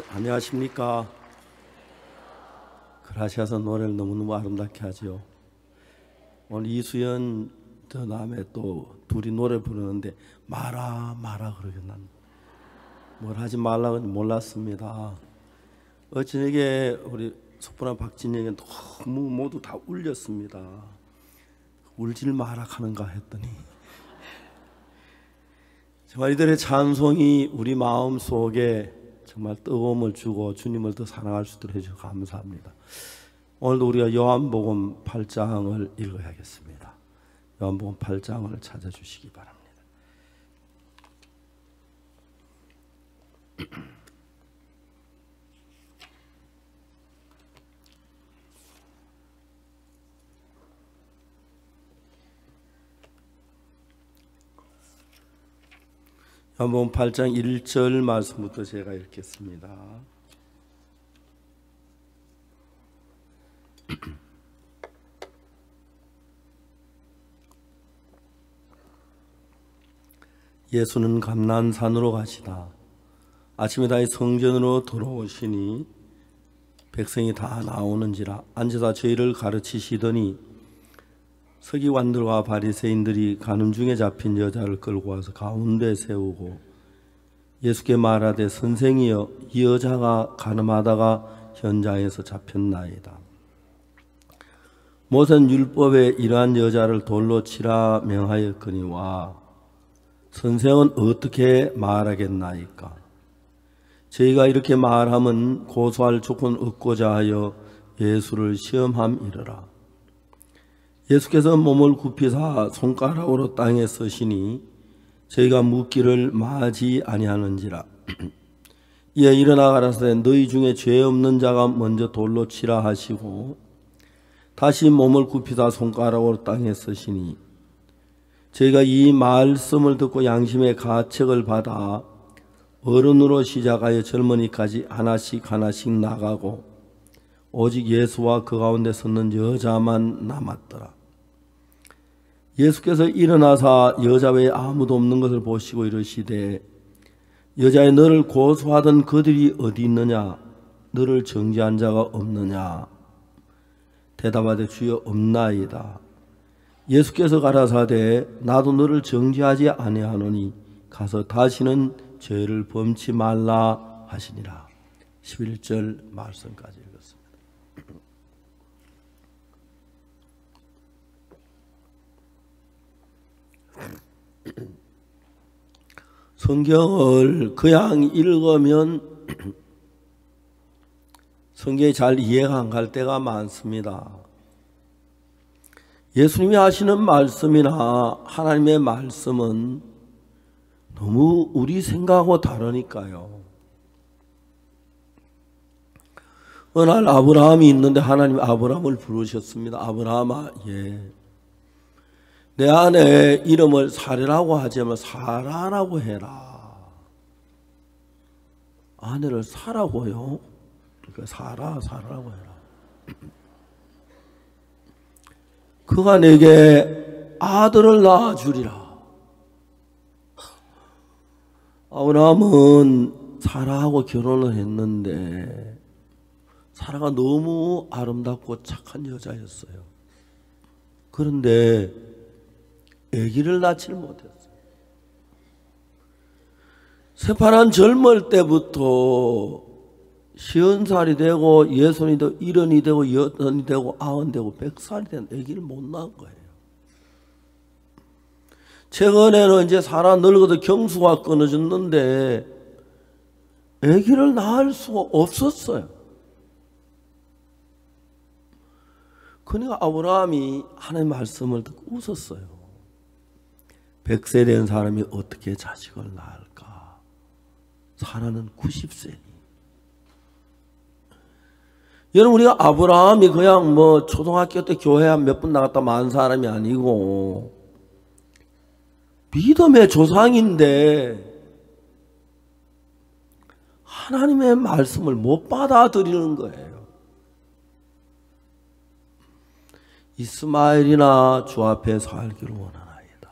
안녕하십니까. 그라시아서 노래를 너무너무 아름답게 하죠. 오늘 이수연 저 남의 또 둘이 노래 부르는데 마라 그러게 난 뭘 하지 말라고 몰랐습니다. 저녁에 우리 속보나 박진영이 너무 모두 다 울렸습니다. 울질 마라 하는가 했더니 정말 이들의 찬송이 우리 마음 속에 정말 뜨거움을 주고 주님을 더 사랑할 수 있도록 해주셔서 감사합니다. 오늘도 우리가 요한복음 8장을 읽어야겠습니다. 요한복음 8장을 찾아주시기 바랍니다. 요한복음 8장 1절 말씀부터 제가 읽겠습니다. 예수는 감난산으로 가시다 아침에 다시 성전으로 돌아오시니 백성이 다 나오는지라 앉아서 저희를 가르치시더니 서기관들과 바리새인들이 가늠 중에 잡힌 여자를 끌고 와서 가운데 세우고 예수께 말하되 선생이여 이 여자가 가늠하다가 현장에서 잡혔나이다. 모세는 율법에 이러한 여자를 돌로 치라 명하였거니와 선생은 어떻게 말하겠나이까. 저희가 이렇게 말하면 고소할 조건 얻고자 하여 예수를 시험함이러라. 예수께서 몸을 굽히사 손가락으로 땅에 쓰시니 저희가 묻기를 마지 아니하는지라. 이에 일어나 가라사대 너희 중에 죄 없는 자가 먼저 돌로 치라 하시고 다시 몸을 굽히사 손가락으로 땅에 쓰시니 저희가 이 말씀을 듣고 양심의 가책을 받아 어른으로 시작하여 젊은이까지 하나씩 나가고 오직 예수와 그 가운데 섰는 여자만 남았더라. 예수께서 일어나사 여자 외에 아무도 없는 것을 보시고 이르시되 여자여 너를 고소하던 그들이 어디 있느냐 너를 정죄한 자가 없느냐. 대답하되 주여 없나이다. 예수께서 가라사대 나도 너를 정죄하지 아니하노니 가서 다시는 죄를 범치 말라 하시니라. 11절 말씀까지 읽었습니다. 성경을 그냥 읽으면 성경이 잘 이해가 안 갈 때가 많습니다. 예수님이 하시는 말씀이나 하나님의 말씀은 너무 우리 생각하고 다르니까요. 어느 날 아브라함이 있는데 하나님이 아브라함을 부르셨습니다. 아브라함아, 내 아내 이름을 사라라고 하지 마. 사라라고 해라. 아내를 사라고요? 그러니까 사라라고 해라. 그가 내게 아들을 낳아주리라. 아브라함은 사라하고 결혼을 했는데 사라가 너무 아름답고 착한 여자였어요. 그런데 아기를 낳지를 못했어요. 새파란 젊을 때부터 50살이 되고 60이 되고 70이 되고 80이 되고 90이 되고 100살이 된 아기를 못 낳은 거예요. 최근에는 이제 사라 늙어도 경수가 끊어졌는데 아기를 낳을 수가 없었어요. 그러니까 아브라함이 하나님의 말씀을 듣고 웃었어요. 100세 된 사람이 어떻게 자식을 낳을까? 사라는 90세니. 여러분, 우리가 아브라함이 그냥 뭐 초등학교 때 교회 한 몇 번 나갔다 만 사람이 아니고 믿음의 조상인데 하나님의 말씀을 못 받아들이는 거예요. 이스마엘이나 주 앞에 살기를 원하나이다.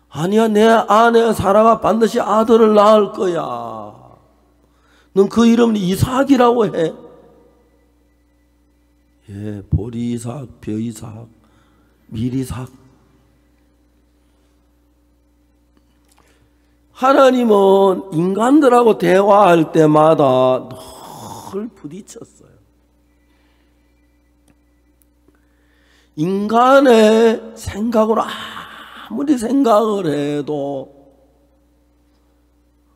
아니야, 내 아내 사라가 반드시 아들을 낳을 거야. 넌 그 이름을 이삭이라고 해. 예, 보리삭, 벼이삭, 미리삭. 하나님은 인간들하고 대화할 때마다 늘 부딪혔어요. 인간의 생각으로 아무리 생각을 해도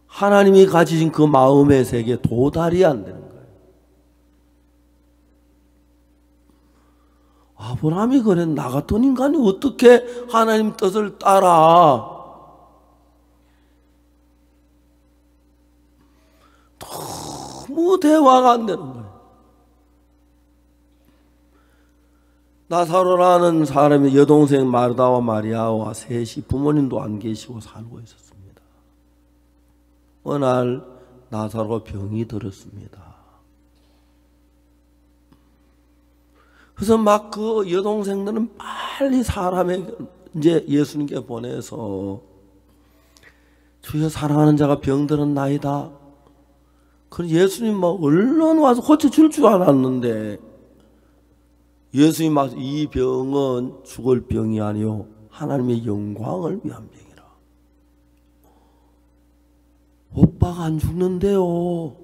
하나님이 가지신 그 마음의 세계에 도달이 안 되는 거예요. 아브라함이 그래, 나 같은 인간이 어떻게 하나님 뜻을 따라? 너무 대화가 안 되는 거예요. 나사로라는 사람이 여동생 마르다와 마리아와 셋이 부모님도 안 계시고 살고 있었습니다. 어느 날 나사로가 병이 들었습니다. 그래서 막 그 여동생들은 빨리 사람에게 이제 예수님께 보내서 주여 사랑하는 자가 병들었나이다. 그럼 예수님 막 얼른 와서 고쳐줄 줄 알았는데 예수님 와서 이 병은 죽을 병이 아니요 하나님의 영광을 위한 병이라. 오빠가 안 죽는데요.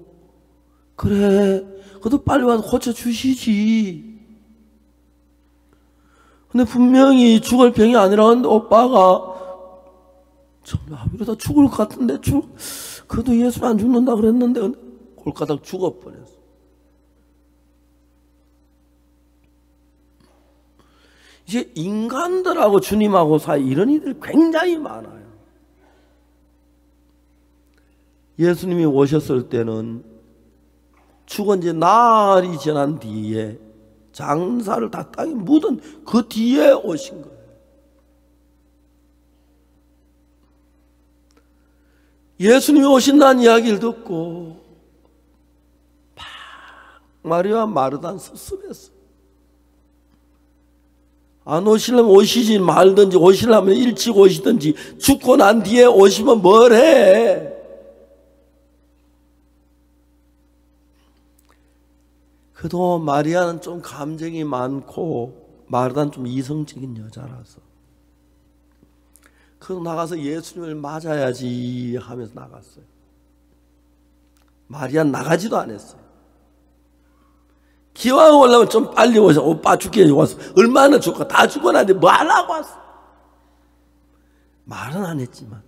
그래, 그래도 빨리 와서 고쳐주시지. 근데 분명히 죽을 병이 아니라는데 오빠가 이러다 죽을 것 같은데 그래도 예수는 안 죽는다 그랬는데 골가닥 죽어버렸어. 이제 인간들하고 주님하고 사이 이런 일들이 굉장히 많아요. 예수님이 오셨을 때는 죽은 지 날이 지난 뒤에 장사를 다 땅에 묻은 그 뒤에 오신 거예요. 예수님이 오신다는 이야기를 듣고 마리아와 마르다는 섭섭했어. 안 오시려면 오시지 말든지, 오시려면 일찍 오시든지, 죽고 난 뒤에 오시면 뭘 해? 그래도 마리아는 좀 감정이 많고 마르다는 좀 이성적인 여자라서 그래서 나가서 예수님을 맞아야지 하면서 나갔어요. 마리아는 나가지도 않았어요. 기왕 오려면 좀 빨리 오셔. 오빠 죽게 와서 얼마나 죽고 다 죽어놨는데 뭐 하려고 왔어? 말은 안 했지만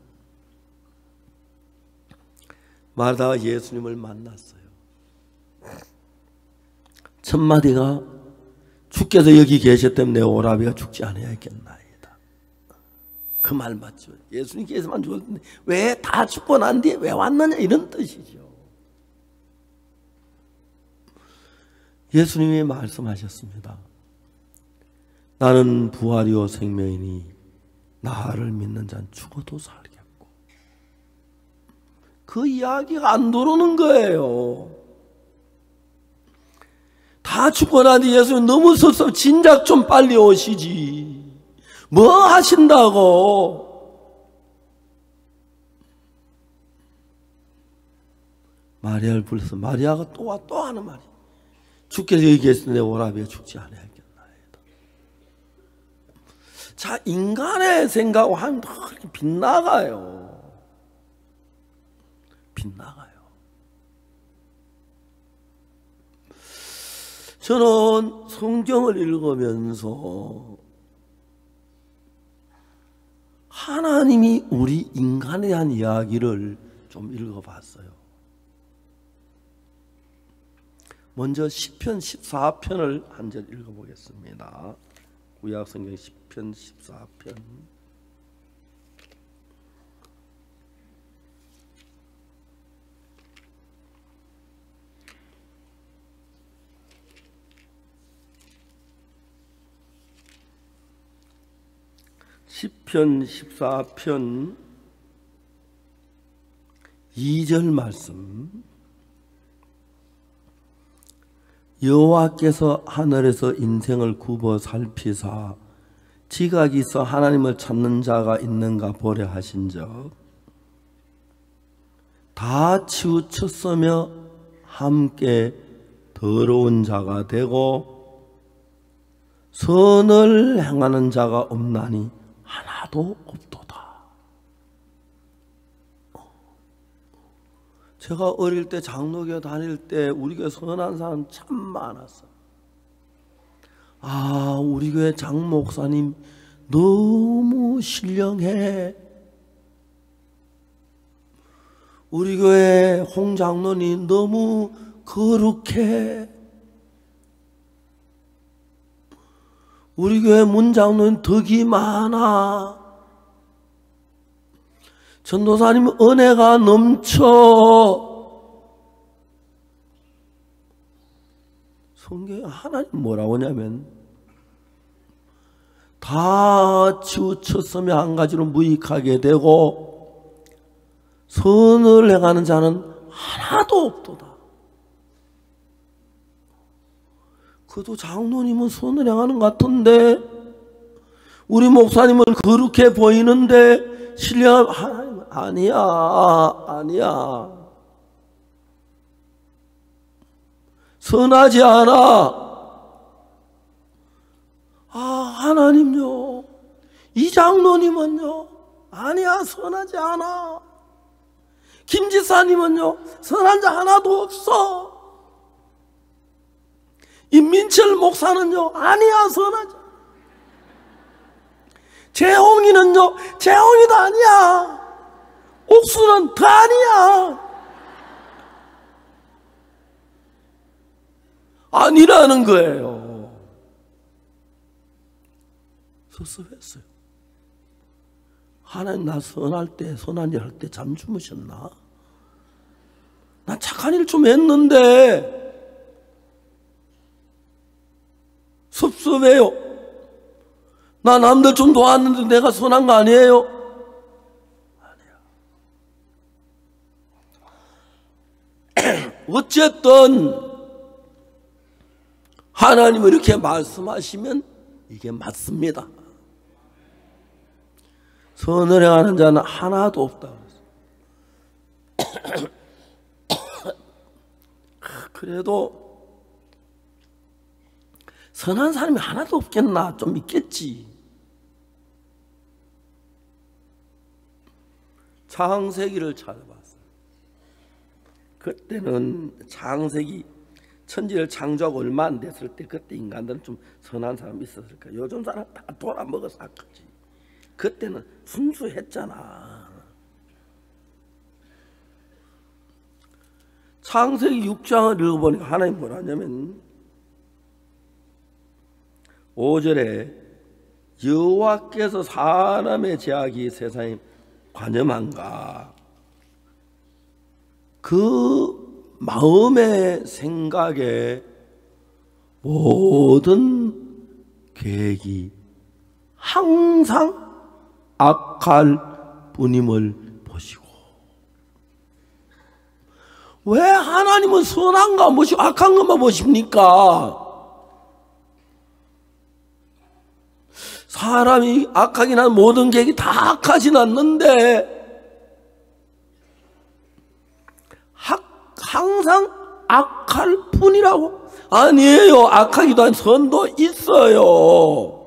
마르다가 예수님을 만났어요. 첫 마디가 주께서 여기 계셨다면 내 오라비가 죽지 않아야겠나이다. 그 말 맞죠? 예수님께서만 죽었는데 왜 다 죽고 난 뒤에 왜 왔느냐 이런 뜻이죠. 예수님이 말씀하셨습니다. 나는 부활이요 생명이니 나를 믿는 자는 죽어도 살겠고. 그 이야기가 안 들어오는 거예요. 다 죽고 난 뒤에 예수님 너무 섭섭. 진작 좀 빨리 오시지. 뭐 하신다고. 마리아를 불러서 마리아가 또 와 또 하는 말이 주께서 여기 계시는 내 오라비가 죽지 않아야겠나이다. 자, 인간의 생각하면 그렇게 빗나가요. 빗나가요. 저는 성경을 읽으면서 하나님이 우리 인간에 대한 이야기를 좀 읽어봤어요. 먼저 시편 14편을 한 절 읽어보겠습니다. 구약성경 시편 14편. 시편 14편 2절 말씀. 여호와께서 하늘에서 인생을 굽어 살피사 지각이 있어 하나님을 찾는 자가 있는가 보려 하신즉 다 치우쳤으며 함께 더러운 자가 되고 선을 행하는 자가 없나니 하나도 없도다. 제가 어릴 때 장로교 다닐 때 우리 교회 선한 사람 참 많았어. 아, 우리 교회 장 목사님 너무 신령해. 우리 교회 홍 장로님 너무 거룩해. 우리 교회 문 장로님 덕이 많아. 전도사님 은혜가 넘쳐. 성경에 하나님 뭐라고 하냐면 다 치우쳤으면 한 가지로 무익하게 되고 선을 행하는 자는 하나도 없도다. 그래도 장로님은 선을 행하는 것 같은데 우리 목사님은 거룩해 보이는데 신뢰하면 하나님은 아니야. 선하지 않아. 아, 하나님요. 이 장로님은요. 아니야, 선하지 않아. 김 지사님은요. 선한 자 하나도 없어. 임민철 목사는요. 아니야, 선하지. 재홍이는요. 재홍이도 아니야. 옥수는 더 아니야. 아니라는 거예요. 섭섭했어요. 하나님 나 선할 때, 선한 일 할 때 잠 주무셨나? 난 착한 일 좀 했는데 섭섭해요. 나 남들 좀 도왔는데 내가 선한 거 아니에요? 아니야. 어쨌든 하나님이 이렇게 말씀하시면 이게 맞습니다. 선을 행하는 자는 하나도 없다. 그래도 선한 사람이 하나도 없겠나? 좀 있겠지. 창세기를 찾아봤어요. 그때는 창세기 천지를 창조하고 얼마 안 됐을 때 그때 인간들은 좀 선한 사람이 있었을까? 요즘 사람 다 돌아먹어서 악하지. 그때는 순수했잖아. 창세기 6장을 읽어보니까 하나님 뭐라 하냐면 5절에 여호와께서 사람의 죄악이 세상에 관여한가 그 마음의 생각에 모든 계획이 항상 악할 뿐임을 보시고. 왜 하나님은 선한 거 안 보시고 악한 것만 보십니까? 사람이 악하긴 한 모든 계획이 다 악하진 않는데 항상 악할 뿐이라고? 아니에요. 악하기도 한 선도 있어요.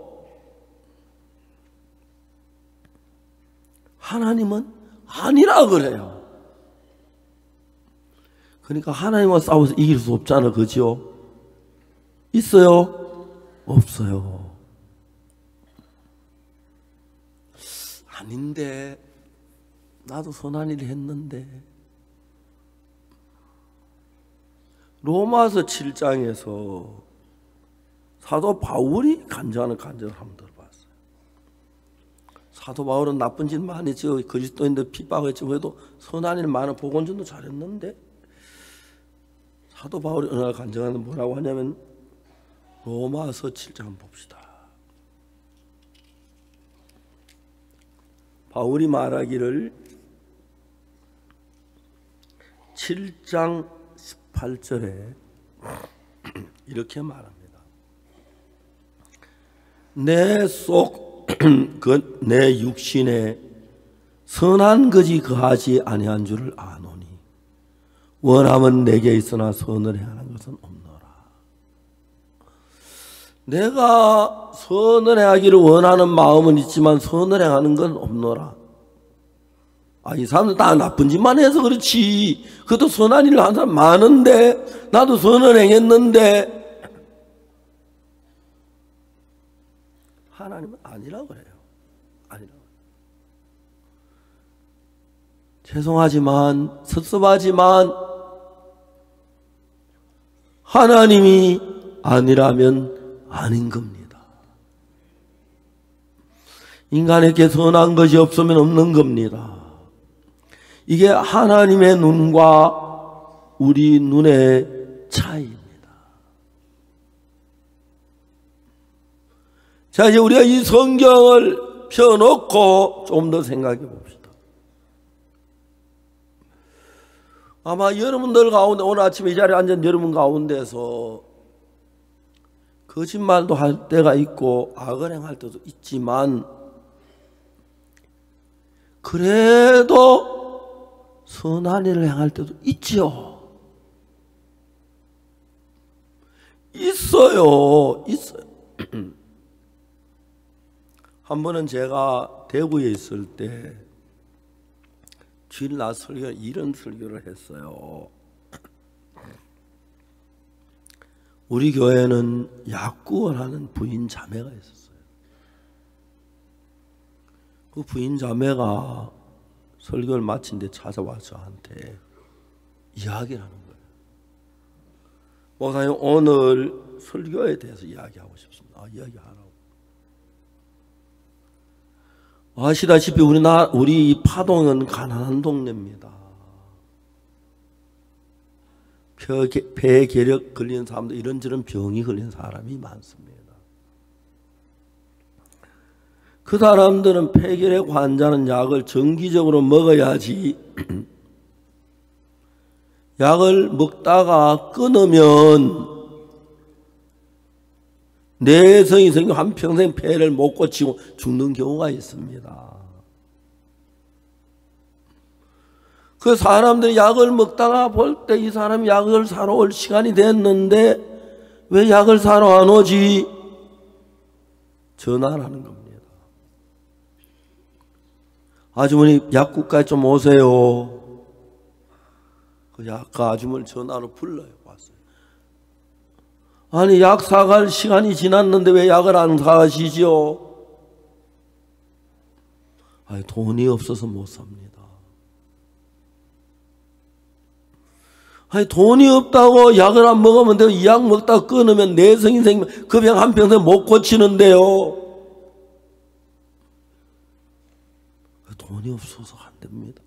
하나님은 아니라 그래요. 그러니까 하나님과 싸워서 이길 수 없잖아. 그죠? 있어요? 없어요. 아닌데 나도 선한 일을 했는데. 로마서 7장에서 사도 바울이 간증하는 간증을 한번 들어봤어요. 사도 바울은 나쁜 짓 많이 했죠. 그리스도인들 핍박했죠. 그래도 선한 일 많은 복음전도 잘했는데 사도 바울이 어느 날 간증하는 뭐라고 하냐면 로마서 7장 한번 봅시다. 바울이 말하기를 7장 18절에 이렇게 말합니다. 내 속 내 육신에 선한 것이 거하지 아니한 줄을 아노니 원함은 내게 있으나 선을 행하는 것은 없노라. 내가 선을 행하기를 원하는 마음은 있지만 선을 행하는 건 없노라. 이 사람들 다 나쁜 짓만 해서 그렇지. 그것도 선한 일을 하는 사람 많은데, 나도 선을 행했는데, 하나님은 아니라고 그래요. 아니라고. 죄송하지만, 섭섭하지만, 하나님이 아니라면 아닌 겁니다. 인간에게 선한 것이 없으면 없는 겁니다. 이게 하나님의 눈과 우리 눈의 차이입니다. 자, 이제 우리가 이 성경을 펴놓고 좀 더 생각해 봅시다. 아마 여러분들 가운데, 오늘 아침에 이 자리에 앉은 여러분 가운데서 거짓말도 할 때가 있고 악을 행할 때도 있지만, 그래도 선한 일을 행할 때도 있지요. 있어요. 한 번은 제가 대구에 있을 때 주일날 설교, 이런 설교를 했어요. 우리 교회는 약구원하는 부인 자매가 있었어요. 그 부인 자매가 설교를 마친 데 찾아와서 저한테 이야기를 하는 거예요. 목사님, 오늘 설교에 대해서 이야기하고 싶습니다. 이야기하라고. 아시다시피 우리 파동은 가난한 동네입니다. 폐 결핵 걸린 사람들, 이런저런 병이 걸린 사람이 많습니다. 그 사람들은 폐결핵 환자는 약을 정기적으로 먹어야지 약을 먹다가 끊으면 내성이 생겨 한평생 폐를 못 고치고 죽는 경우가 있습니다. 그 사람들이 약을 먹다가 볼 때 이 사람이 약을 사러 올 시간이 됐는데 왜 약을 사러 안 오지? 전화를 하는 겁니다. 아주머니, 약국까지 좀 오세요. 그 약가 아주머니 전화로 불러요. 왔어요. 아니, 약 사갈 시간이 지났는데 왜 약을 안 사가시죠? 아니, 돈이 없어서 못 삽니다. 아니, 돈이 없다고 약을 안 먹으면 되고, 이 약 먹다가 끊으면 내성이 생기면 그 병 한평생 못 고치는데요. 돈이 없어서 안 됩니다.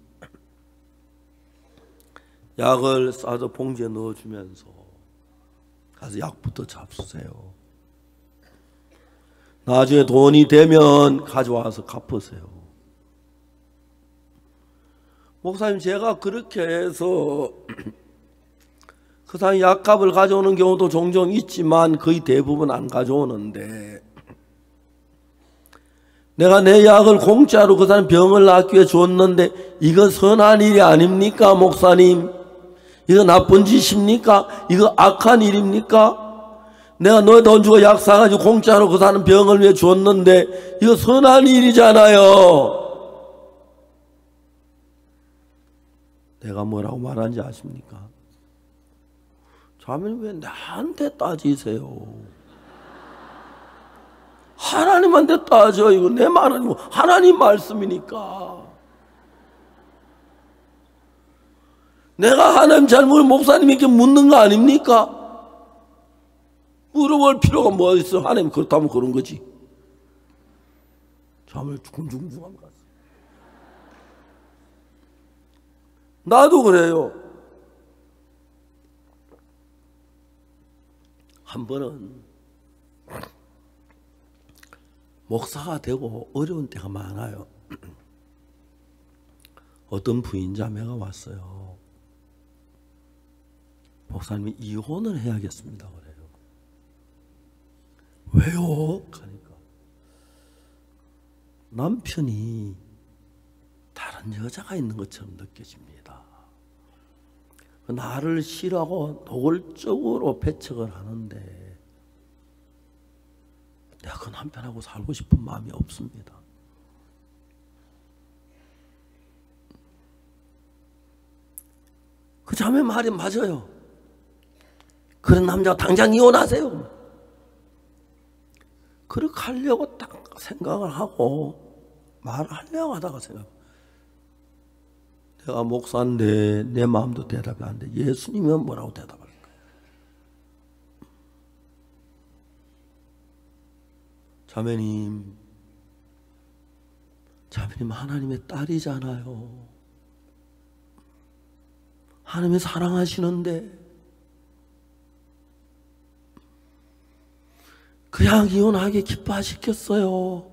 약을 싸서 봉지에 넣어주면서 가서 약부터 잡수세요. 나중에 돈이 되면 가져와서 갚으세요. 목사님, 제가 그렇게 해서 그 사람이 약값을 가져오는 경우도 종종 있지만 거의 대부분 안 가져오는데, 내가 내 약을 공짜로 그 사람 병을 낫기 위해 줬는데 이거 선한 일이 아닙니까, 목사님? 이거 나쁜 짓입니까? 이거 악한 일입니까? 내가 너의 돈 주고 약 사가지고 공짜로 그 사람 병을 위해 줬는데 이거 선한 일이잖아요. 내가 뭐라고 말하는지 아십니까? 자매님, 왜 나한테 따지세요? 하나님한테 따져. 이거 내 말 아니고 하나님 말씀이니까. 내가 하나님 잘못을 목사님에게 묻는 거 아닙니까? 물어볼 필요가 뭐 있어? 하나님 그렇다면 그런 거지. 잠을 중중중하면 갔어. 나도 그래요. 한 번은 목사가 되고 어려운 때가 많아요. 어떤 부인 자매가 왔어요. 목사님이 이혼을 해야겠습니다. 그래요. 왜요? 하니까 남편이 다른 여자가 있는 것처럼 느껴집니다. 나를 싫어하고 노골적으로 배척을 하는데 내가 그 남편하고 살고 싶은 마음이 없습니다. 그 자매 말이 맞아요. 그런 남자가 당장 이혼하세요. 그렇게 하려고 딱 생각을 하고 말을 하려고 하다가 내가 목사인데 내 마음도 대답이 안 돼. 예수님은 뭐라고 대답할까? 자매님 하나님의 딸이잖아요. 하나님이 사랑하시는데 그냥 이혼하게 기뻐하시겠어요?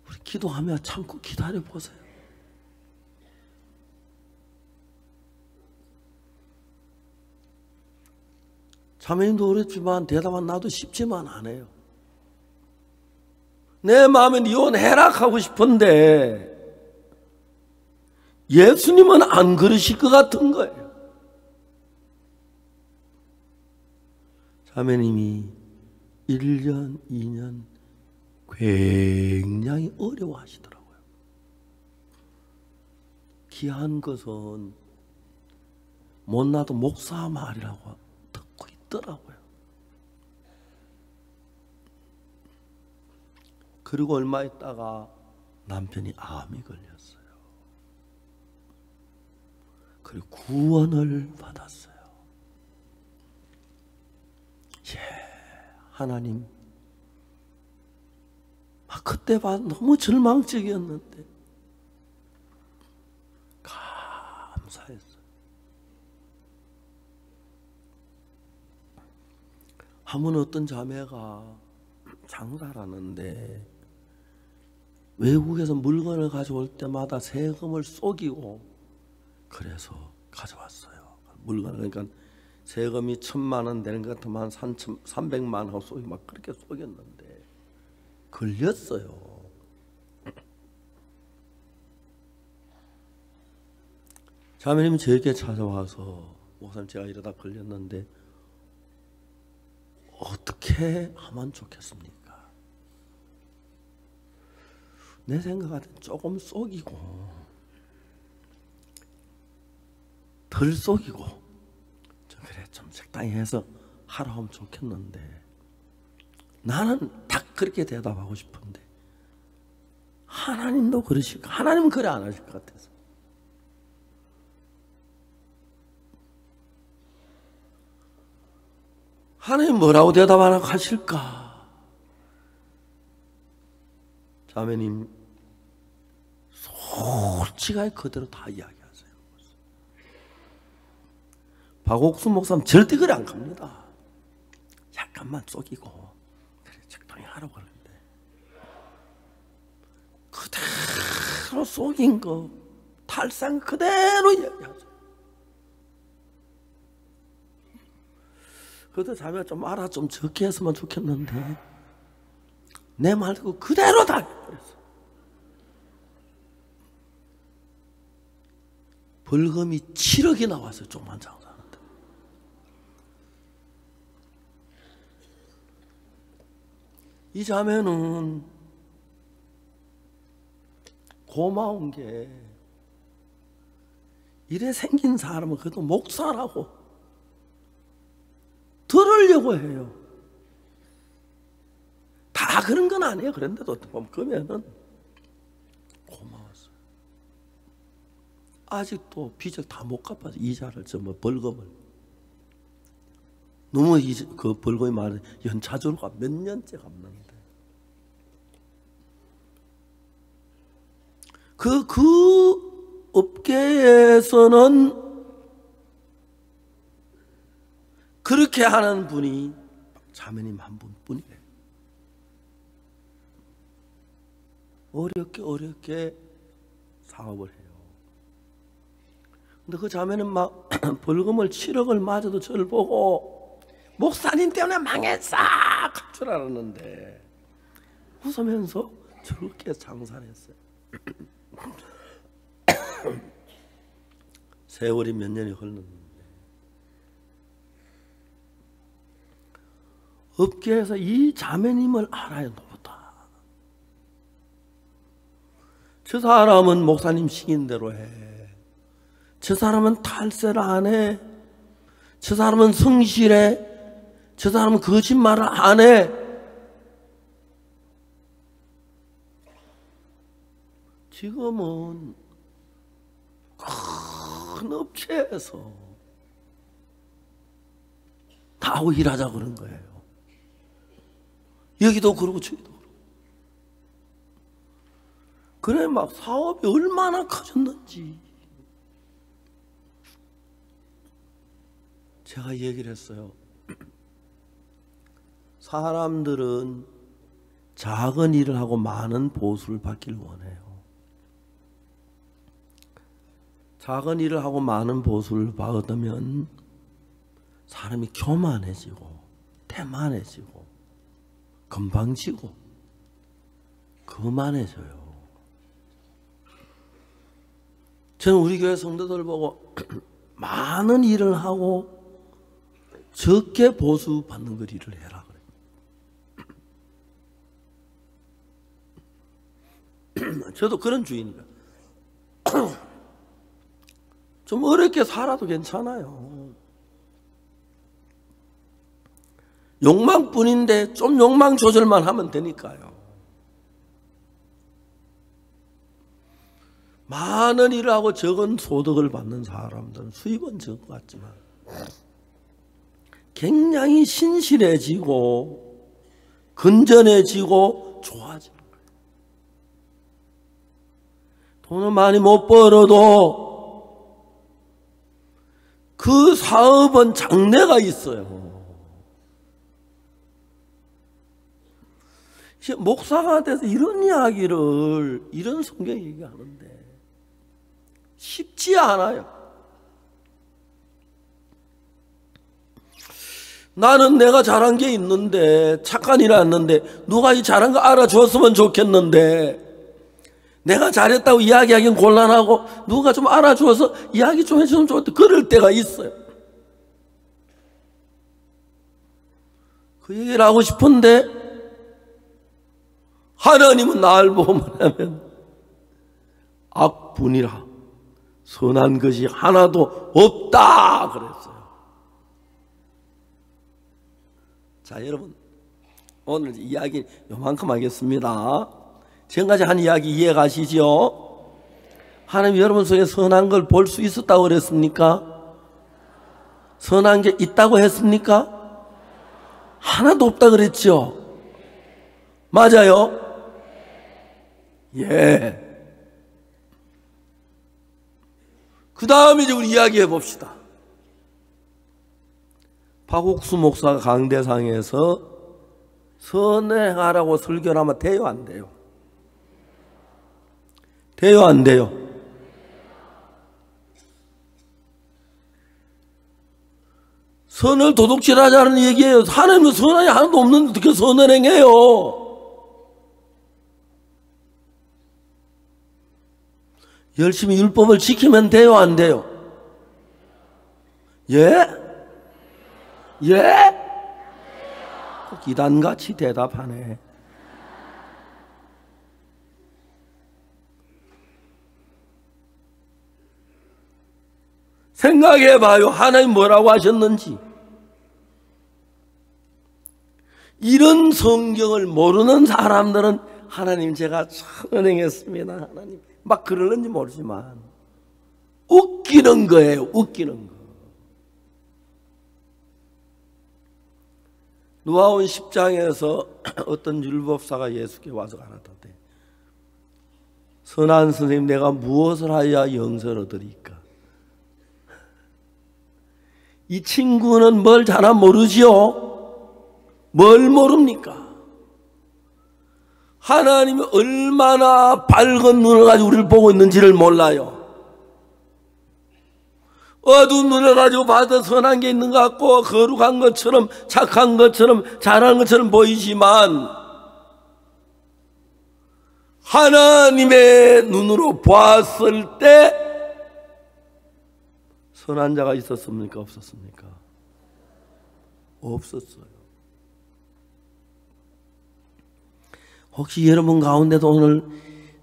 우리 기도하며 참고 기다려 보세요. 자매님도 그랬지만 대답은 나도 쉽지만 않아요. 내 마음엔 이혼해라 하고 싶은데 예수님은 안 그러실 것 같은 거예요. 자매님이 1년, 2년 굉장히 어려워하시더라고요. 귀한 것은 못나도 목사 말이라고 듣고 있더라고요. 그리고 얼마 있다가 남편이 암이 걸렸어요. 그리고 구원을 받았어요. 하나님, 그때 봐 너무 절망적이었는데 감사했어요. 한번 어떤 자매가 장사를 하는데 외국에서 물건을 가져올 때마다 세금을 속이고 그래서 가져왔어요. 물건을 그러니까 세금이 1,000만 원 되는 것 같으면 300만 원 하고 속이 막 그렇게 속였는데 걸렸어요. 자매님이 저에게 찾아와서 목사님 제가 이러다 걸렸는데 어떻게 하면 좋겠습니까? 내 생각은 조금 속이고 덜 속이고 그래 좀 적당히 해서 하라 하면 좋겠는데 나는 딱 그렇게 대답하고 싶은데 하나님도 그러실까? 하나님은 그래 안 하실 것 같아서 하나님 뭐라고 대답하나 하실까? 자매님 솔직하게 그대로 다 이야기하세요. 박옥순 목사님 절대 그래 안 갑니다. 약간만 속이고 그래 적당히 하라고 하는데 그대로 속인 거 탈상 그대로 이야기하죠. 그래도 자매가 좀 알아 좀 적게 했으면 좋겠는데 내 말 듣고 그대로 다 해버렸어. 벌금이 7억이 나왔어요. 조그만 장사하는데. 이 자매는 고마운 게 이래 생긴 사람은 그래도 목사라고 들으려고 해요. 다 그런 건 아니에요. 그런데도 그러면은 고마웠어요. 아직도 빚을 다 못 갚아서 이자를 뭐 벌금을 너무 그 벌금이 많은 연차적으로 몇 년째 갚는데 그 업계에서는 그렇게 하는 분이 자매님 한 분뿐이에요. 어렵게 사업을 해요. 근데 그 자매는 막 벌금을 7억을 맞아도 저를 보고 목사님 때문에 망했어 할 줄 알았는데 웃으면서 저렇게 장사를 했어요. 세월이 몇 년이 흘렀는데 업계에서 이 자매님을 알아요. 누구다. 저 사람은 목사님 시킨 대로 해. 저 사람은 탈세를 안 해. 저 사람은 성실해. 저 사람은 거짓말을 안 해. 지금은 큰 업체에서 다 하고 일하자 그런 거예요. 여기도 그러고 저기도 그러고. 그래 막 사업이 얼마나 커졌는지 제가 얘기를 했어요. 사람들은 작은 일을 하고 많은 보수를 받기를 원해요. 작은 일을 하고 많은 보수를 받으면 사람이 교만해지고 태만해지고 건방지고 거만해져요. 저는 우리 교회 성도들 보고 많은 일을 하고 적게 보수 받는 걸 일을 해라 그래요. 저도 그런 주의입니다. 좀 어렵게 살아도 괜찮아요. 욕망뿐인데 좀 욕망 조절만 하면 되니까요. 많은 일을 하고 적은 소득을 받는 사람들은 수입은 적은 것 같지만 굉장히 신실해지고 건전해지고 좋아지는 거예요. 돈을 많이 못 벌어도 그 사업은 장래가 있어요. 목사가 돼서 이런 이야기를 이런 성경 얘기하는데 쉽지 않아요. 나는 내가 잘한 게 있는데 착한 일 했는데 누가 이 잘한 거 알아줬으면 좋겠는데 내가 잘했다고 이야기하기는 곤란하고 누가 좀 알아줘서 이야기 좀 해주면 좋겠다 그럴 때가 있어요. 그 얘기를 하고 싶은데 하나님은 나를 보고 말하면 악분이라 선한 것이 하나도 없다 그랬어요. 자 여러분 오늘 이야기 요만큼 하겠습니다. 지금까지 한 이야기 이해 가시죠? 하나님 여러분 속에 선한 걸 볼 수 있었다고 그랬습니까? 선한 게 있다고 했습니까? 하나도 없다 그랬죠? 맞아요? 예. 그 다음에 이제 우리 이야기해 봅시다. 박옥수 목사가 강대상에서 선행하라고 설교를 하면 돼요, 안 돼요? 돼요, 안 돼요? 선을 도둑질하자는 얘기예요. 하나님은 선함이 하나도 없는데 어떻게 선을 행해요? 열심히 율법을 지키면 돼요, 안 돼요? 예? 예? 꼭 이단같이 대답하네. 생각해봐요. 하나님 뭐라고 하셨는지. 이런 성경을 모르는 사람들은 하나님 제가 선행했습니다. 하나님 막 그러는지 모르지만 웃기는 거예요. 웃기는 거. 누가복음 10장에서 어떤 율법사가 예수께 와서 가라사대 선한 선생님 내가 무엇을 하여야 영생을 얻으리까? 이 친구는 뭘 잘은 모르지요? 뭘 모릅니까? 하나님이 얼마나 밝은 눈을 가지고 우리를 보고 있는지를 몰라요. 어두운 눈을 가지고 봐도 선한 게 있는 것 같고 거룩한 것처럼 착한 것처럼 잘하는 것처럼 보이지만 하나님의 눈으로 보았을 때 선한 자가 있었습니까? 없었습니까? 없었어요. 혹시 여러분 가운데도 오늘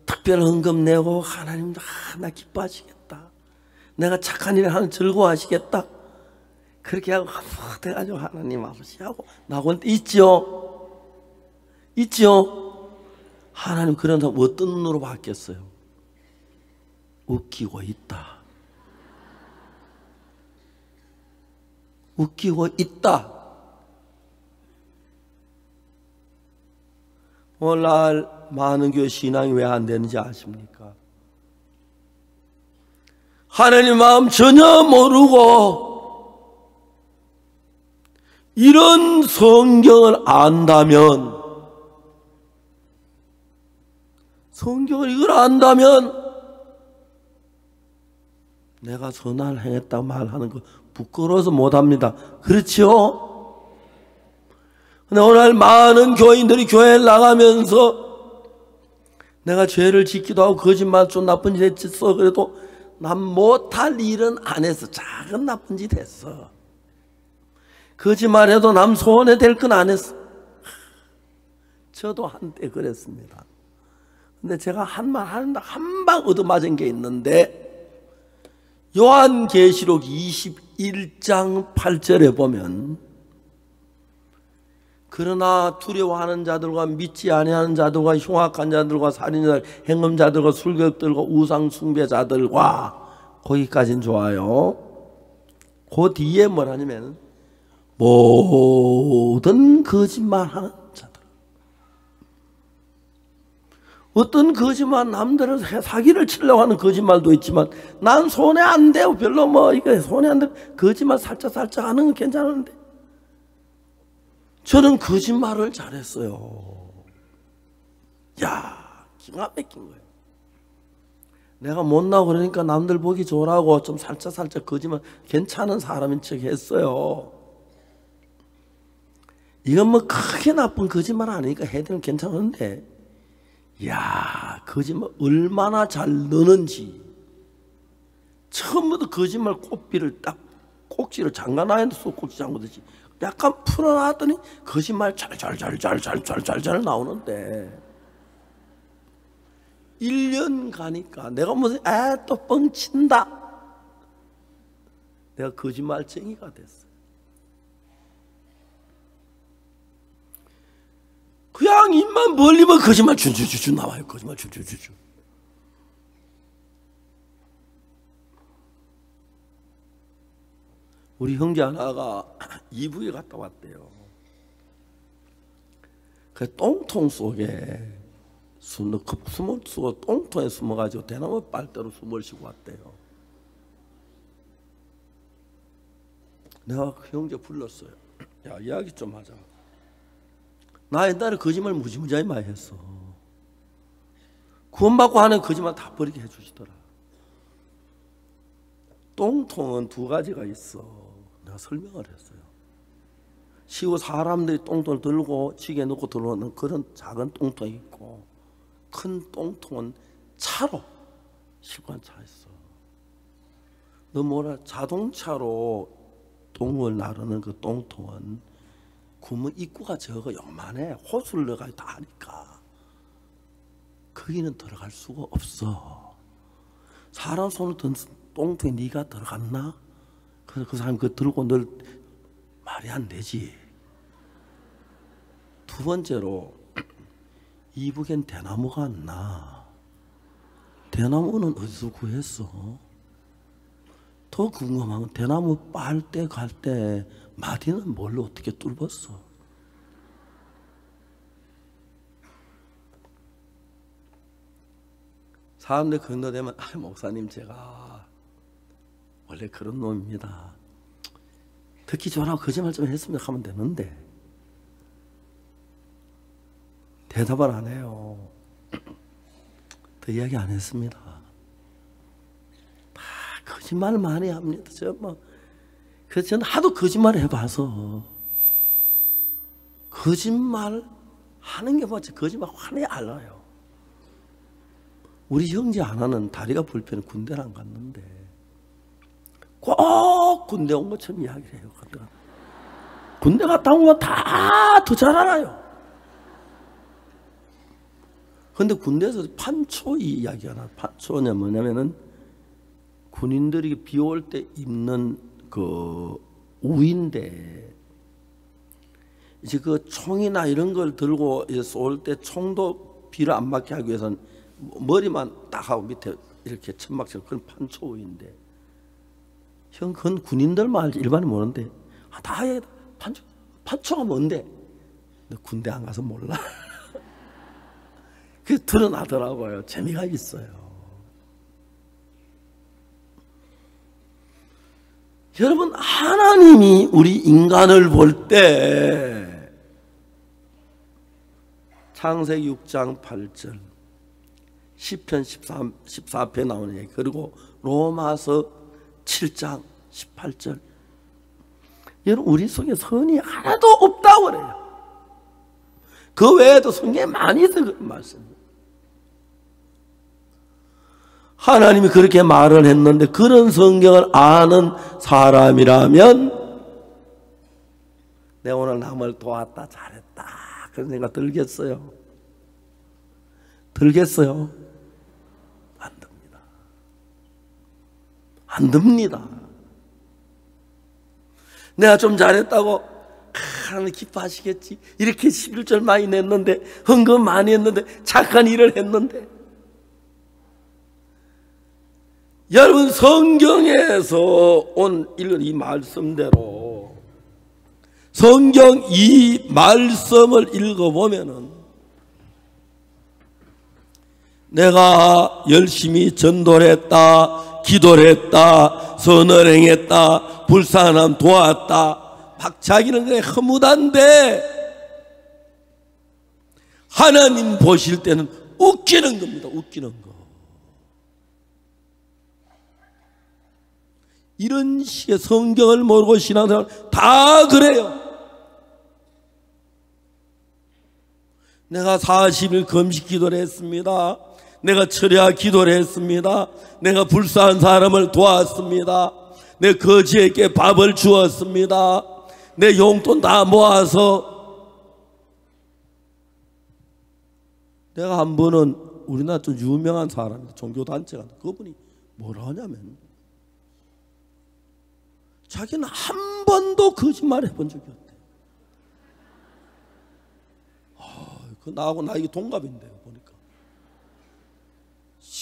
특별 헌금 내고 하나님 나 기뻐하시겠다, 내가 착한 일을 하는 즐거워하시겠다, 그렇게 하고 돼가지고 하나님 아버지하고 나올 때 있죠? 있죠? 하나님 그런 사람 어떤 눈으로 봤겠어요? 웃기고 있다. 웃기고 있다. 오늘날 많은 교회 신앙이 왜 안 되는지 아십니까? 하나님 마음 전혀 모르고 이런 성경을 안다면, 성경을 이걸 안다면 내가 선을 행했다고 말하는 거 부끄러워서 못합니다. 그렇죠? 근데 오늘 많은 교인들이 교회에 나가면서 내가 죄를 짓기도 하고 거짓말 좀 나쁜 짓 했어. 그래도 난 못할 일은 안 했어. 작은 나쁜 짓 했어. 거짓말해도 남 손해될 건 안 했어. 저도 한때 그랬습니다. 근데 제가 한 말 하는데 한 방 얻어맞은 게 있는데, 요한계시록 21장 8절에 보면, 그러나 두려워하는 자들과 믿지 아니하는 자들과 흉악한 자들과 살인자들, 행음자들과 술객들과 우상 숭배자들과, 거기까지는 좋아요. 그 뒤에 뭐라냐면 모든 거짓말하는 자들. 어떤 거짓말, 남들을 사기를 치려고 하는 거짓말도 있지만 난 손해 안 돼요. 별로 뭐 이거 손해 안 돼. 거짓말 살짝 하는 건 괜찮은데, 저는 거짓말을 잘했어요. 야, 기가 막힌 거예요. 내가 못나고 그러니까 남들 보기 좋으라고 좀 살짝 거짓말 괜찮은 사람인 척 했어요. 이건 뭐 크게 나쁜 거짓말 아니니까 해드리면 괜찮은데, 야, 거짓말 얼마나 잘 넣는지. 처음부터 거짓말 꽃비를 딱 꼭지를 잠가놔야서 꼭지 잠그듯이 약간 풀어놨더니 거짓말 잘 나오는데, 1년 가니까 내가 무슨 또 뻥친다, 내가 거짓말쟁이가 됐어. 그냥 입만 벌리면 거짓말 주주주주 나와요. 거짓말 주주주주. 우리 형제 하나가 이북에 갔다 왔대요. 그 똥통 속에 숨을 쓰고 똥통에 숨어가지고 대나무 빨대로 숨을 쉬고 왔대요. 내가 그 형제 불렀어요. 야, 이야기 좀 하자. 나 옛날에 거짓말 무지무지하게 많이 했어. 구원받고 하는 거짓말 다 버리게 해주시더라. 똥통은 두 가지가 있어. 내가 설명을 했어요. 시고 사람들이 똥통을 들고 지게 넣고 들어오는 그런 작은 똥통이 있고, 큰 똥통은 차로 시고 차 있어. 너 뭐라, 자동차로 똥을 나르는 그 똥통은 구멍 입구가 저거 요만해. 호수를 넣어가지고 다 하니까 거기는 들어갈 수가 없어. 사람 손을 든 똥통에 네가 들어갔나? 그래서 그 사람이 그거 들고 널 말이 안 되지. 두 번째로, 이북엔 대나무가 안 나. 대나무는 어디서 구했어? 더 궁금한 건 대나무 빨 때 갈 때 마디는 뭘로 어떻게 뚫었어? 사람들 건너되면 목사님 제가 원래 그런 놈입니다. 듣기 좋아라고 거짓말 좀 했으면 하면 되는데 대답을 안 해요. 더 이야기 안 했습니다. 다 거짓말 많이 합니다. 그래서 저는 하도 거짓말을 해봐서 거짓말 하는 게 뭐지? 거짓말 환히 알아요. 우리 형제 하나는 다리가 불편해 군대를 안 갔는데 꼭 군대 온 것처럼 이야기를 해요. 군대 갔다 오면 다 더 잘 알아요. 근데 군대에서 판초 이야기가 나요. 판초냐 뭐냐면은 군인들이 비 올 때 입는 그 우인데, 이제 그 총이나 이런 걸 들고 쏠 때 총도 비를 안 맞게 하기 위해서는 머리만 딱 하고 밑에 이렇게 천막처럼, 그런 판초우인데, 형 그건 군인들만 알지 일반인 모르는데, 다 해. 판초가 뭔데? 너 군대 안 가서 몰라. 그게 드러나더라고요. 재미가 있어요. 여러분, 하나님이 우리 인간을 볼 때 창세기 6장 8절, 시편 14편 나오는 얘기, 그리고 로마서 7장 18절, 여러분 우리 속에 선이 하나도 없다고 그래요. 그 외에도 성경에 많이 있어요. 그런 말씀입니다. 하나님이 그렇게 말을 했는데, 그런 성경을 아는 사람이라면 내가 오늘 남을 도왔다, 잘했다, 그런 생각 들겠어요? 들겠어요? 안 듭니다. 안 듭니다. 내가 좀 잘했다고 하나님 기뻐하시겠지. 이렇게 11절 많이 냈는데, 헌금 많이 했는데, 착한 일을 했는데. 여러분, 성경에서 온 이 말씀대로 성경 이 말씀을 읽어보면은, 내가 열심히 전도를 했다, 기도를 했다, 선을 행했다, 불쌍한 도왔다, 막 자기는 그냥 허무단데 하나님 보실 때는 웃기는 겁니다. 웃기는 거. 이런 식의 성경을 모르고 신앙생활 다 그래요. 내가 40일 금식 기도를 했습니다. 내가 철야 기도를 했습니다. 내가 불쌍한 사람을 도왔습니다. 내 거지에게 밥을 주었습니다. 내 용돈 다 모아서. 내가 한 번은 우리나라 좀 유명한 사람입니다. 종교단체가, 그분이 뭐라 하냐면, 자기는 한 번도 거짓말 해본 적이 없대. 그 나하고 나이가 동갑인데 보니까,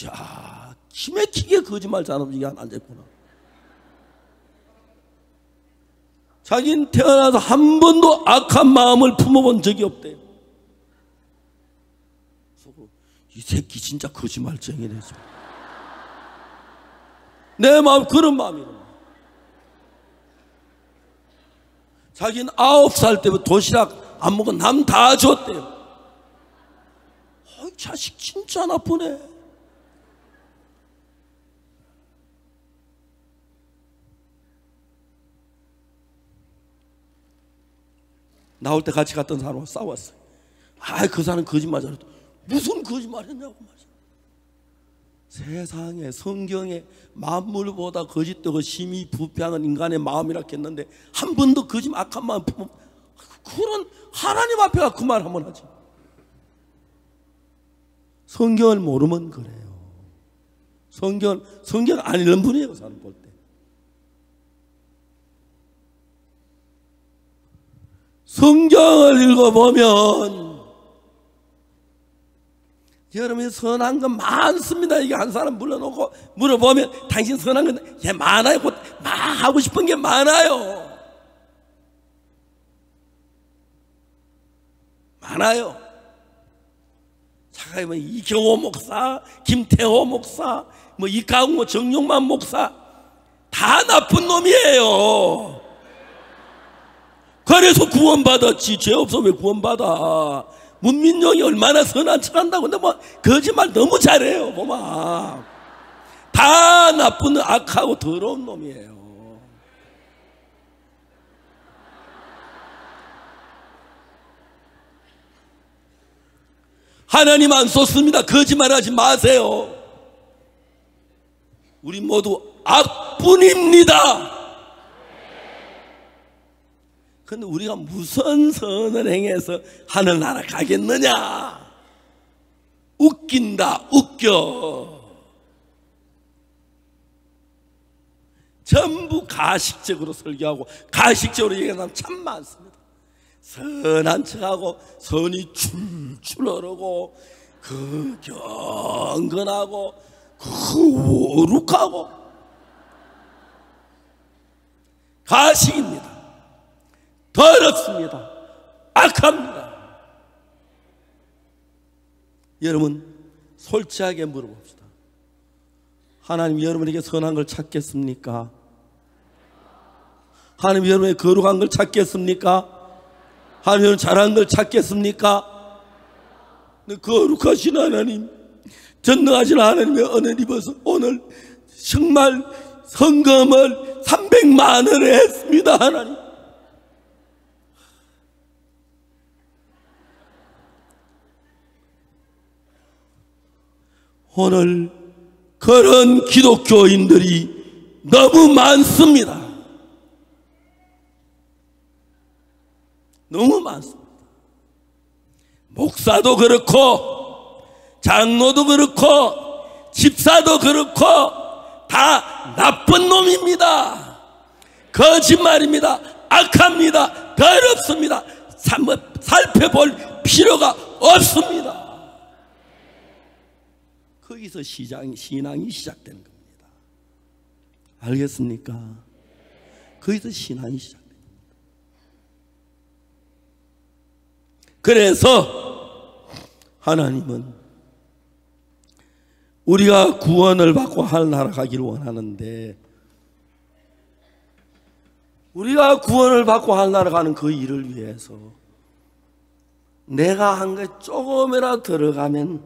야, 기맥히게 거짓말 잘하면 이게 안 앉아있구나. 자기는 태어나서 한 번도 악한 마음을 품어본 적이 없대요. 이 새끼 진짜 거짓말쟁이네. 내 마음 그런 마음이에요. 자기는 9살 때부터 도시락 안 먹은 남 다 줬대요. 자식 진짜 나쁘네. 나올 때 같이 갔던 사람하고 싸웠어요. 그 사람 거짓말 잘했다. 무슨 거짓말 했냐고 말이야. 세상에, 성경에 만물보다 거짓되고 심히 부패한 인간의 마음이라 했는데, 한 번도 거짓말, 악한 마음 품으면, 그런 하나님 앞에 그 말 한번 하지. 성경을 모르면 그래요. 성경 안 읽는 분이에요, 그 사람 볼 때. 성경을 읽어보면 여러분이 선한 건 많습니다. 이게 한 사람 불러놓고 물어보면 당신 선한 건 많아요. 막 하고 싶은 게 많아요. 많아요. 차가이 뭐 이경호 목사, 김태호 목사, 뭐 이강호, 정용만 목사 다 나쁜 놈이에요. 그래서 구원받았지. 죄 없어 왜 구원받아? 문민영이 얼마나 선한 척 한다고. 근데 뭐 거짓말 너무 잘해요. 보마 다 나쁜 악하고 더러운 놈이에요. 하나님 안 쏟습니다. 거짓말하지 마세요. 우리 모두 악뿐입니다. 그런데 우리가 무슨 선을 행해서 하늘나라 가겠느냐? 웃긴다, 웃겨. 전부 가식적으로 설교하고 가식적으로 얘기하는 사람 참 많습니다. 선한 척하고 선이 출출 흐르고 그 경건하고 거룩하고 가식입니다. 더럽습니다. 악합니다. 여러분 솔직하게 물어봅시다. 하나님 여러분에게 선한 걸 찾겠습니까? 하나님 여러분의 거룩한 걸 찾겠습니까? 하나님 여러분 잘한 걸 찾겠습니까? 거룩하신 하나님, 전능하신 하나님의 은혜를 입어서 오늘 정말 헌금을 300만 원을 했습니다. 하나님 오늘 그런 기독교인들이 너무 많습니다. 너무 많습니다. 목사도 그렇고 장로도 그렇고 집사도 그렇고 다 나쁜 놈입니다. 거짓말입니다. 악합니다. 더럽습니다. 살펴볼 필요가 없습니다. 거기서 신앙이 시작되는 겁니다. 알겠습니까? 거기서 신앙이 시작됩니다. 그래서 하나님은 우리가 구원을 받고 하늘나라 가기를 원하는데, 우리가 구원을 받고 하늘나라 가는 그 일을 위해서 내가 한 게 조금이라도 들어가면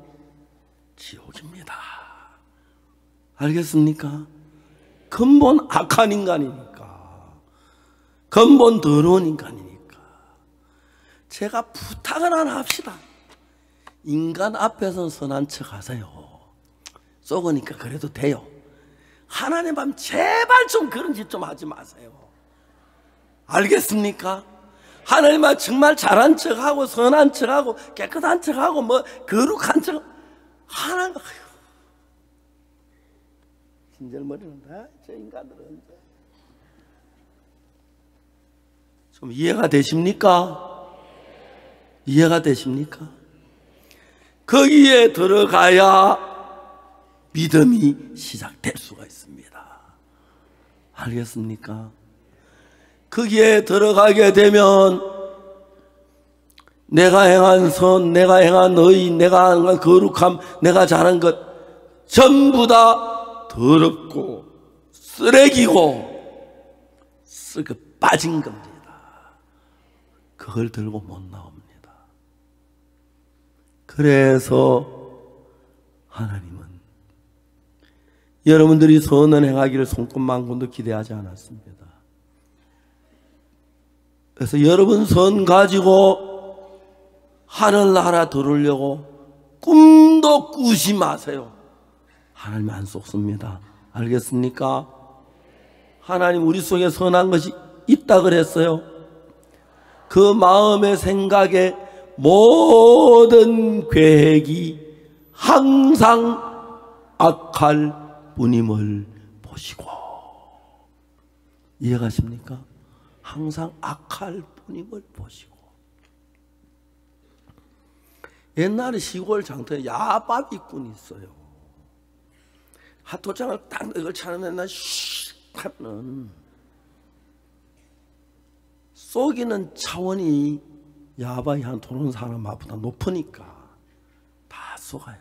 지옥입니다. 알겠습니까? 근본 악한 인간이니까, 근본 더러운 인간이니까 제가 부탁을 하나 합시다. 인간 앞에서는 선한 척 하세요. 썩으니까 그래도 돼요. 하나님 앞 제발 좀 그런 짓 좀 하지 마세요. 알겠습니까? 하나님 앞 정말 잘한 척하고 선한 척하고 깨끗한 척하고 뭐 거룩한 척 하나님, 진절머리는 다 저 인간들은 좀 이해가 되십니까? 이해가 되십니까? 거기에 들어가야 믿음이 시작될 수가 있습니다. 알겠습니까? 거기에 들어가게 되면 내가 행한 선, 내가 행한 의, 내가 행한 거룩함, 내가 잘한 것 전부 다 더럽고 쓰레기고 썩어 빠진 겁니다. 그걸 들고 못 나옵니다. 그래서 하나님은 여러분들이 선을 행하기를 손꼽만큼도 기대하지 않았습니다. 그래서 여러분 선 가지고 하늘나라 들으려고 꿈도 꾸지 마세요. 하나님 안 속습니다. 알겠습니까? 하나님 우리 속에 선한 것이 있다 그랬어요. 그 마음의 생각에 모든 계획이 항상 악할 뿐임을 보시고. 이해가십니까? 항상 악할 뿐임을 보시고. 옛날에 시골 장터에 야바비꾼이 있어요. 핫도장을 딱 이걸 차면 나 슉 하면 쏘기는 차원이 야바이 한 도는 사람보다 높으니까 다 쏘가요.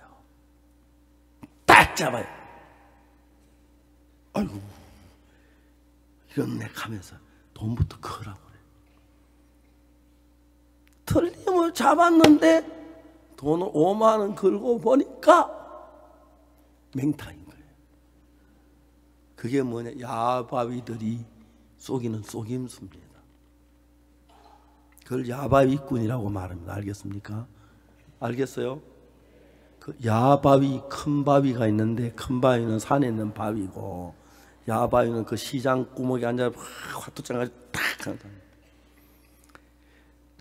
딱 잡아요. 아이고 이런 내 하면서 돈부터 커라고 그래. 틀림을 잡았는데 돈을 5만 원 걸고 보니까 맹탕인 거예요. 그게 뭐냐? 야바위들이 쏘기는 쏘김수입니다. 그걸 야바위꾼이라고 말합니다. 알겠습니까? 알겠어요? 그 야바위, 큰 바위가 있는데 큰 바위는 산에 있는 바위고 야바위는 그 시장 구멍에 앉아 화투장을 탁 한다.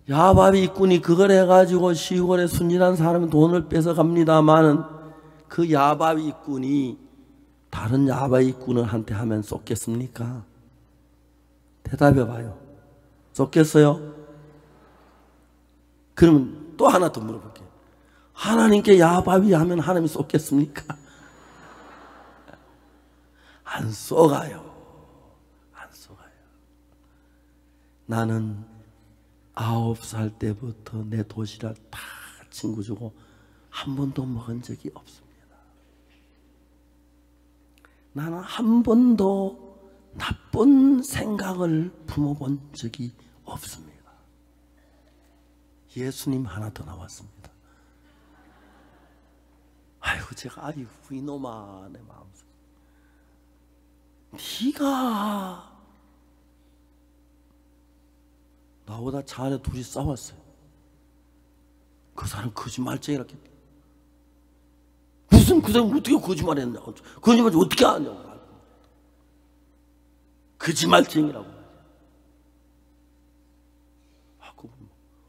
야바위꾼이 그걸 해가지고 시골에 순진한 사람이 돈을 뺏어갑니다마는 그 야바위꾼이 다른 야바위꾼한테 하면 쏟겠습니까? 대답해봐요. 쏟겠어요? 그러면 또 하나 더 물어볼게요. 하나님께 야바위 하면 하나님이 쏟겠습니까? 안 쏘가요. 안 쏘가요. 나는 9살 때부터 내 도시락 다 친구 주고 한 번도 먹은 적이 없습니다. 나는 한 번도 나쁜 생각을 품어본 적이 없습니다. 예수님 하나 더 나왔습니다. 아이고 제가 이놈아 내 마음속에 네가 나보다 차 안에 둘이 싸웠어요. 그 사람 거짓말쟁이라 했대. 무슨 그 사람 어떻게 거짓말했냐고. 거짓말 어떻게 하냐고. 거짓말쟁이라고.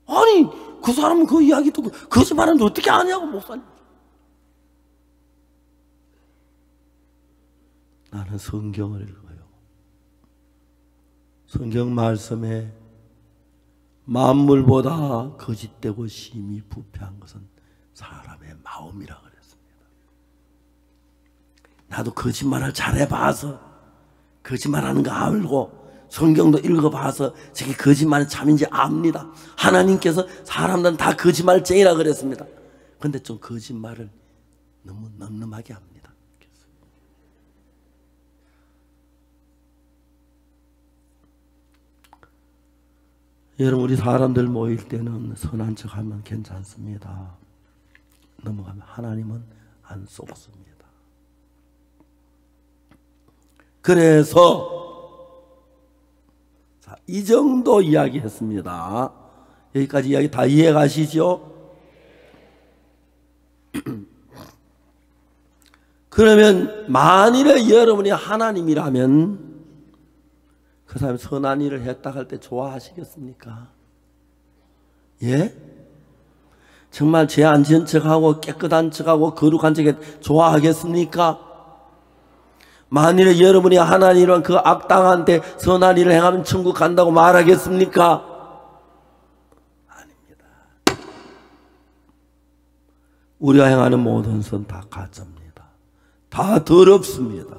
아니 그 사람은 그 이야기 듣고 거짓말하는데 어떻게 하냐고 목사님. 나는 성경을 읽어요. 성경 말씀에 만물보다 거짓되고 심히 부패한 것은 사람의 마음이라 그랬습니다. 나도 거짓말을 잘해봐서 거짓말하는 거 알고 성경도 읽어봐서 저게 거짓말이 참인지 압니다. 하나님께서 사람들은 다 거짓말쟁이라 그랬습니다. 그런데 좀 거짓말을 너무 늠름하게 합니다. 여러분 우리 사람들 모일 때는 선한 척하면 괜찮습니다. 넘어가면 하나님은 안 쏘습니다. 그래서 자, 이 정도 이야기했습니다. 여기까지 이야기 다 이해 가시죠? 그러면 만일에 여러분이 하나님이라면 그 사람이 선한 일을 했다 할 때 좋아하시겠습니까? 예? 정말 죄 안 지은 척하고 깨끗한 척하고 거룩한 척에 좋아하겠습니까? 만일에 여러분이 하나님이란 그 악당한테 선한 일을 행하면 천국 간다고 말하겠습니까? 아닙니다. 우리가 행하는 모든 선 다 가짜입니다. 다 더럽습니다.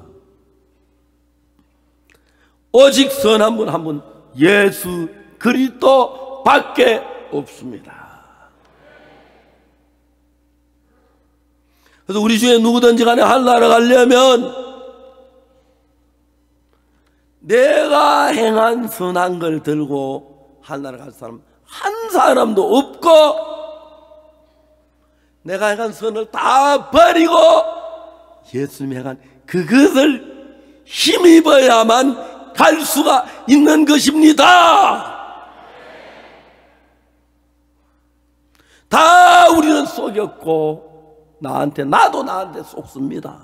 오직 선한 분 한 분 예수 그리스도 밖에 없습니다. 그래서 우리 중에 누구든지 간에 하늘나라 가려면 내가 행한 선한 걸 들고 하늘나라 갈 사람 한 사람도 없고 내가 행한 선을 다 버리고 예수님이 행한 그것을 힘입어야만 갈 수가 있는 것입니다. 다 우리는 속였고 나도 나한테 속습니다.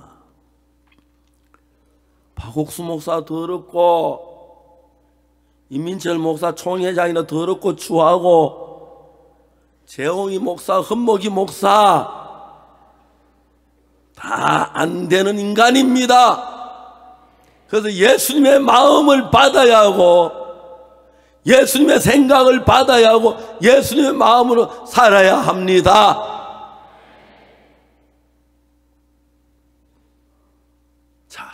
박옥수 목사 더럽고 임민철 목사 총회장이나 더럽고 추하고 재홍이 목사 흠목이 목사 다 안 되는 인간입니다. 그래서 예수님의 마음을 받아야 하고 예수님의 생각을 받아야 하고 예수님의 마음으로 살아야 합니다. 자,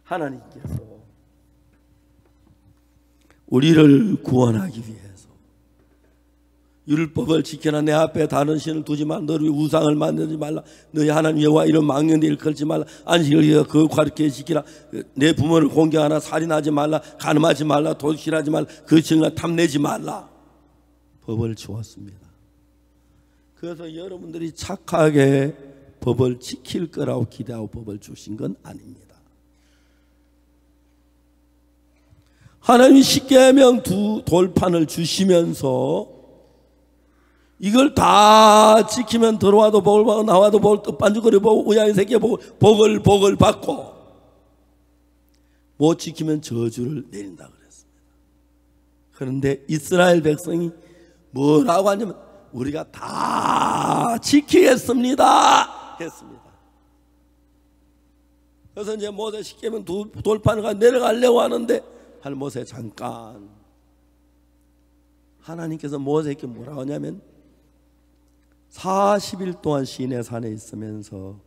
하나님께서 우리를 구원하기 위해서 율법을 지켜라. 내 앞에 다른 신을 두지 말라. 너를 우상을 만들지 말라. 너희 하나님 여호와 이름 망령되 일컬지 말라. 안식을 위하여 거룩하게 지키라. 내 부모를 공경하라. 살인하지 말라. 간음하지 말라. 도둑질하지 말라. 거짓말 탐내지 말라. 법을 주었습니다. 그래서 여러분들이 착하게 법을 지킬 거라고 기대하고 법을 주신 건 아닙니다. 하나님이 십계명 두 돌판을 주시면서 이걸 다 지키면 들어와도 복을 받고 나와도 복을 떡반죽거려 보고 우양의 새끼 복을 받고 못 지키면 저주를 내린다 그랬습니다. 그런데 이스라엘 백성이 뭐라고 하냐면 우리가 다 지키겠습니다 했습니다. 그래서 이제 모세 시키면 돌판을 가 내려가려고 하는데 모세 잠깐, 하나님께서 모세에게 뭐라고 하냐면 40일 동안 시내 산에 있으면서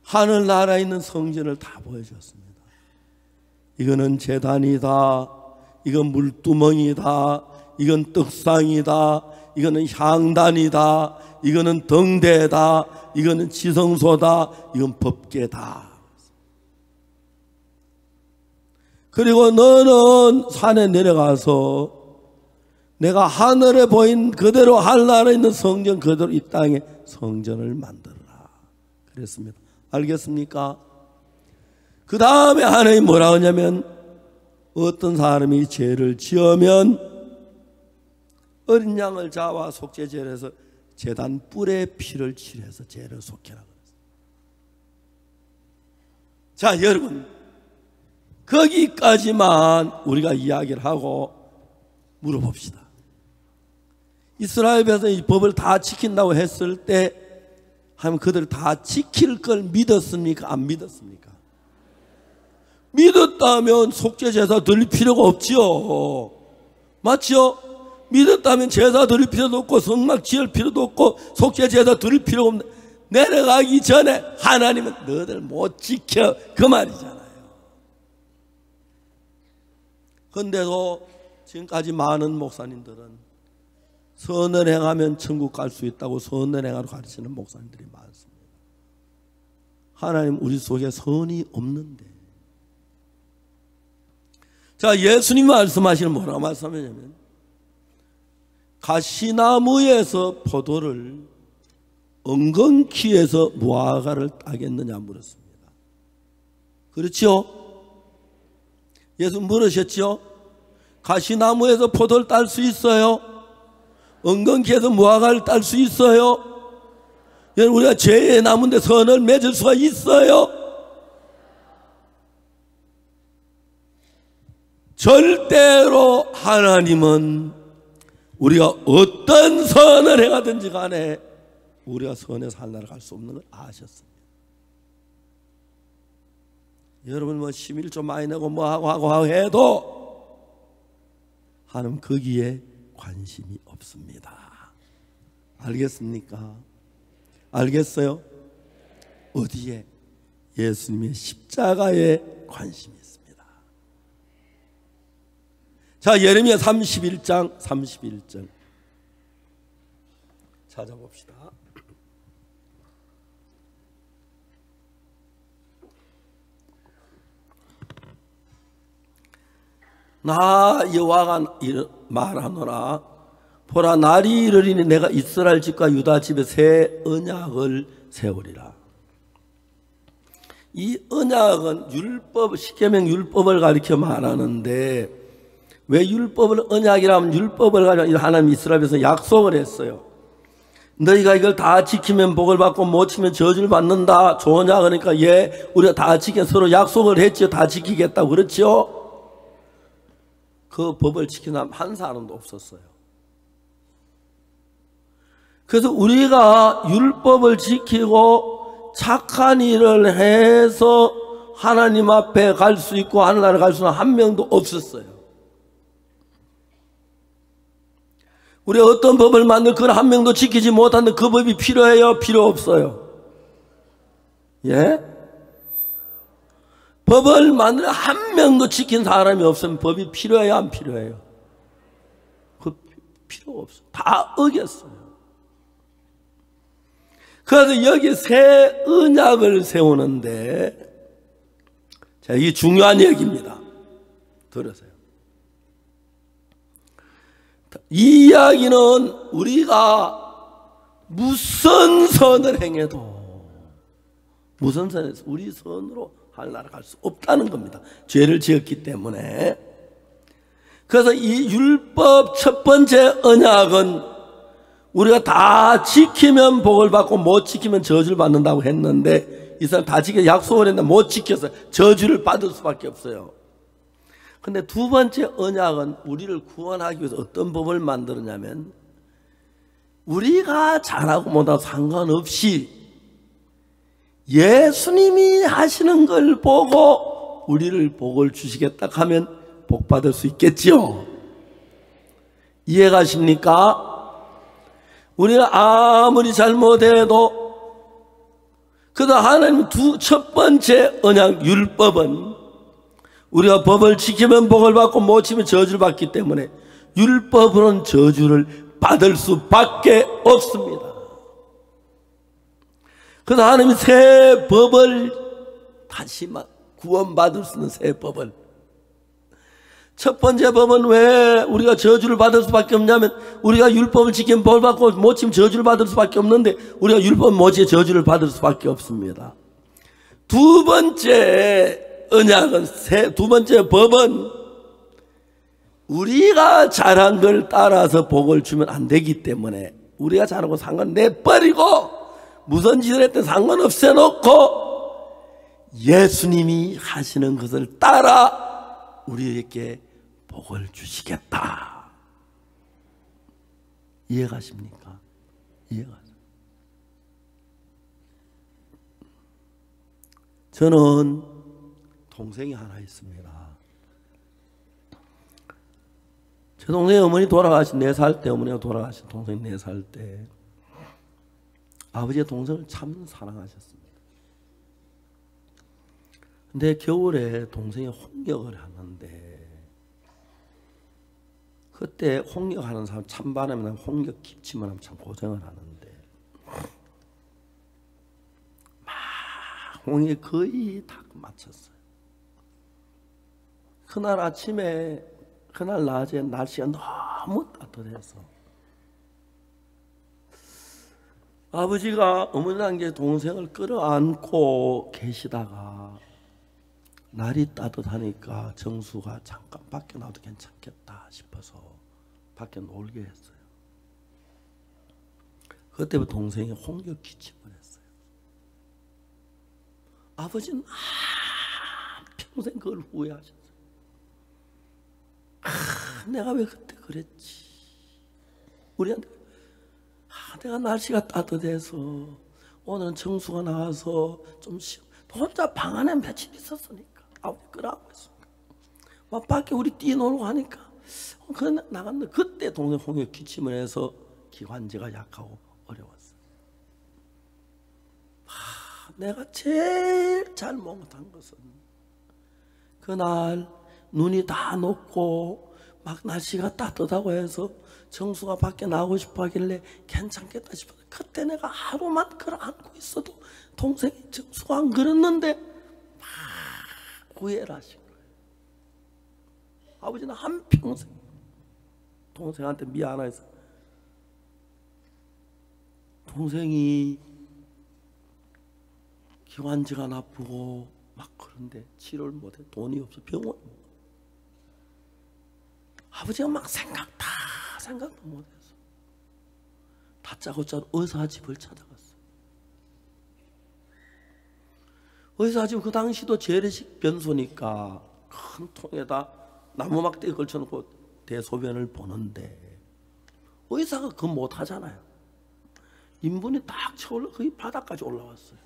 하늘나라에 있는 성전을 다 보여줬습니다. 이거는 제단이다, 이건 물두멍이다, 이건 떡상이다, 이거는 향단이다, 이거는 등대다, 이거는 지성소다, 이건 법궤다. 그리고 너는 산에 내려가서 내가 하늘에 보인 그대로 하늘나라에 있는 성전 그대로 이 땅에 성전을 만들어라 그랬습니다. 알겠습니까? 그 다음에 하나님이 뭐라고 하냐면 어떤 사람이 죄를 지으면 어린 양을 잡아 속죄제를 해서 제단 뿔에 피를 칠해서 죄를 속해라 그랬어요. 자, 여러분, 거기까지만 우리가 이야기를 하고 물어봅시다. 이스라엘 백성이 이 법을 다 지킨다고 했을 때 하면 그들 다 지킬 걸 믿었습니까? 안 믿었습니까? 믿었다면 속죄 제사 드릴 필요가 없지요. 맞죠? 믿었다면 제사 드릴 필요도 없고 성막 지을 필요도 없고 속죄 제사 드릴 필요가 없는데 내려가기 전에 하나님은 너희들 못 지켜 그 말이잖아요. 그런데도 지금까지 많은 목사님들은 선을 행하면 천국 갈 수 있다고 선을 행하러 가르치는 목사님들이 많습니다. 하나님 우리 속에 선이 없는데. 자, 예수님이 말씀하시는 뭐라고 말씀하냐면 가시나무에서 포도를 엉겅퀴에서 무화과를 따겠느냐 물었습니다. 그렇죠? 예수 물으셨죠? 가시나무에서 포도를 딸 수 있어요? 엉겅퀴에서 무화과를 딸 수 있어요? 여러분, 우리가 죄의 나무인데 선을 맺을 수가 있어요? 절대로 하나님은 우리가 어떤 선을 행하든지 간에 우리가 선에서 하늘나라 갈 수 없는 걸 아셨습니다. 여러분 뭐 심의를 좀 많이 내고 뭐 하고 해도 하나님 거기에 관심이 없습니다. 알겠습니까? 알겠어요? 어디에? 예수님의 십자가에 관심이 있습니다. 자, 예레미야 31장 31절 찾아봅시다. 나 여호와가 말하노라. 보라, 날이 이르리니 내가 이스라엘 집과 유다 집에 새 언약을 세우리라. 이 언약은 율법, 십계명 율법을 가리켜 말하는데 왜 율법을 언약이라면 율법을 가지고 하나님 이스라엘에서 약속을 했어요. 너희가 이걸 다 지키면 복을 받고 못 지키면 저주를 받는다. 좋으냐? 그러니까 예, 우리가 다 지켜 서로 약속을 했죠. 다 지키겠다고. 그렇죠? 그 법을 지키는 사람 한 사람도 없었어요. 그래서 우리가 율법을 지키고 착한 일을 해서 하나님 앞에 갈 수 있고 하늘나라에 갈 수는 한 명도 없었어요. 우리가 어떤 법을 만들 그걸 한 명도 지키지 못하는데 그 법이 필요해요? 필요 없어요? 예? 법을 만들어 한 명도 지킨 사람이 없으면 법이 필요해요? 안 필요해요? 그 필요 없어요. 다 어겼어요. 그래서 여기 새 언약을 세우는데, 자, 이게 중요한 얘기입니다. 들으세요. 이 이야기는 우리가 무슨 선을 행해도, 무슨 선에서 우리 선으로 하늘나라 갈 수 없다는 겁니다. 죄를 지었기 때문에. 그래서 이 율법 첫 번째 언약은 우리가 다 지키면 복을 받고 못 지키면 저주를 받는다고 했는데 이 사람 다 지켜 약속을 했는데 못 지켜서 저주를 받을 수밖에 없어요. 근데 두 번째 언약은 우리를 구원하기 위해서 어떤 법을 만들었냐면, 우리가 잘하고 못하고 상관없이 예수님이 하시는 걸 보고 우리를 복을 주시겠다 하면 복 받을 수 있겠지요. 이해가십니까? 우리가 아무리 잘못해도, 그다 하나님 첫 번째 언약 율법은 우리가 법을 지키면 복을 받고 못 지키면 저주를 받기 때문에 율법으로는 저주를 받을 수밖에 없습니다. 그래서 하나님이 새 법을 다시 구원받을 수 있는 새 법을, 첫 번째 법은 왜 우리가 저주를 받을 수밖에 없냐면, 우리가 율법을 지키면 복 받고 못 지키면 저주를 받을 수밖에 없는데, 우리가 율법 못 지키면 저주를 받을 수밖에 없습니다. 두 번째 언약은, 두 번째 법은 우리가 잘한 걸 따라서 복을 주면 안 되기 때문에, 우리가 잘하고 상관 내버리고 무슨 짓을 했든 상관없애 놓고 예수님이 하시는 것을 따라 우리에게 복을 주시겠다. 이해가십니까? 이해가죠? 저는 동생이 하나 있습니다. 제 동생의 어머니 돌아가신 4살 때, 어머니가 돌아가신 동생 4살 때 아버지의 동생을 참 사랑하셨습니다. 근데 겨울에 동생이 홍역을 하는데, 그때 홍역하는 사람 찬바람이 나면 홍역 기침을 하면 참 고생을 하는데, 막 홍역이 거의 다 마쳤어요. 그날 아침에, 그날 낮에 날씨가 너무 따뜻해서 아버지가 어머니랑 동생을 끌어안고 계시다가, 날이 따뜻하니까 정수가 잠깐 밖에 나와도 괜찮겠다 싶어서 밖에 놀게 했어요. 그때부터 동생이 홍역 기침을 했어요. 아버지는 평생 그걸 후회하셨어요. 내가 왜 그때 그랬지. 우리한테 내가 날씨가 따뜻해서 오늘은 정수가 나와서 좀 혼자 방 안에 며칠 있었으니까 아버지 끌어안고 있으니까 막 밖에 우리 뛰놀고 하니까 나갔는데, 그때 동생 홍역 기침을 해서 기관지가 약하고 어려웠어요. 내가 제일 잘못한 것은, 그날 눈이 다 녹고 막 날씨가 따뜻하고 해서 정수가 밖에 나오고 싶어 하길래 괜찮겠다 싶어서, 그때 내가 하루만 끌어안고 있어도 동생이 정수가 안 그랬는데 막 구애를 하신 거예요. 아버지는 한평생 동생한테 미안해서, 동생이 기관지가 나쁘고 막 그런데 치료를 못해, 돈이 없어, 병원. 아버지가 막 생각도 못해서 다짜고짜 의사집을 찾아갔어요. 의사집, 그 당시도 재래식 변소니까 큰 통에다 나무막대기 걸쳐놓고 대소변을 보는데, 의사가 그거 못하잖아요. 인분이 딱 쳐올라 거의 바닥까지 올라왔어요.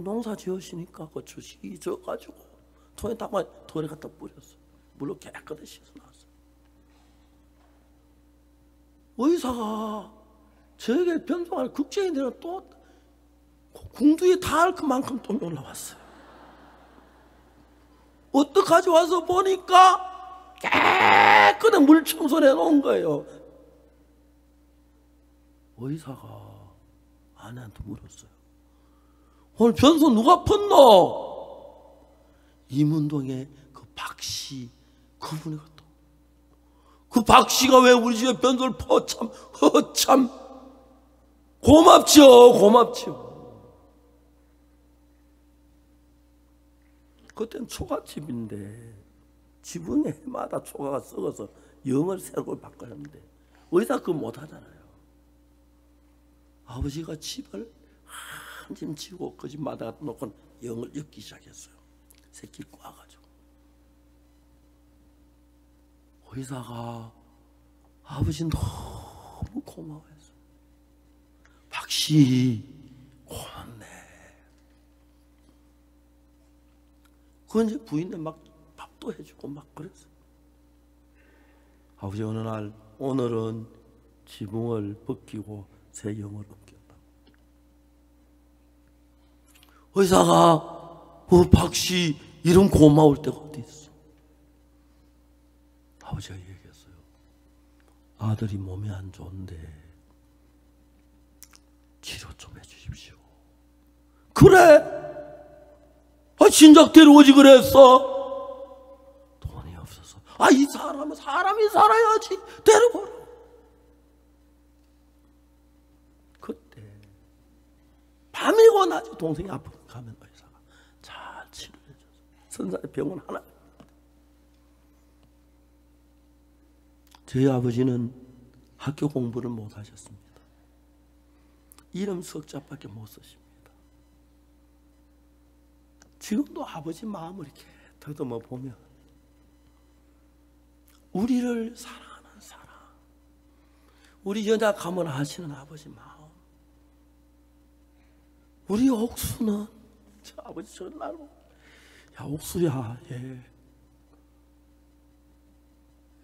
농사 지으시니까 그 주식이 져가지고 통에 담아 털에 갖다 뿌렸어요. 물로 깨끗이 씻어 놨어요. 의사가 저에게 변성할 국제인들은 또 궁두에 닿을 그만큼 똥이 올라왔어요. 어떡하지 와서 보니까 깨끗한 물 청소를 해놓은 거예요. 의사가 아내한테 물었어요. 오늘 변소 누가 폈노? 이문동에 그 박씨, 그분이 갔다. 그 박씨가 왜 우리 집에 변소를 퍼? 참 고맙죠, 고맙죠. 그땐 초가집인데 지붕에 해마다 초가가 썩어서 영을 새로 바꿨는데 의사 그거 못하잖아요. 아버지가 집을 한 짐 치고 그 집마다 놓고 영을 엮기 시작했어요. 새끼를 꽈가지고. 의사가 아버지 너무 고마워했어. 박씨 고맙네. 그 이제 부인네 막 밥도 해주고 막 그랬어. 아버지 어느 날 오늘은 지붕을 벗기고 새 영을 옮겼다. 의사가 박씨 이런 고마울 때가 어디 있어? 아버지가 얘기했어요. 아들이 몸이 안 좋은데 치료 좀 해주십시오. 그래? 진작 데려오지 그랬어? 돈이 없어서. 이 사람은 사람이 살아야지 데려오라. 그때 밤이고 낮에 동생이 아프고 가면 의사가 잘 치료해줘서 선사의 병원 하나. 저희 아버지는 학교 공부를 못 하셨습니다. 이름 석자밖에 못 쓰십니다. 지금도 아버지 마음을 이렇게 더듬어 보면 우리를 사랑하는 사람, 우리 연약함을 아시는 아버지 마음, 우리 옥수는 저 아버지 전날 야 옥수야, 예.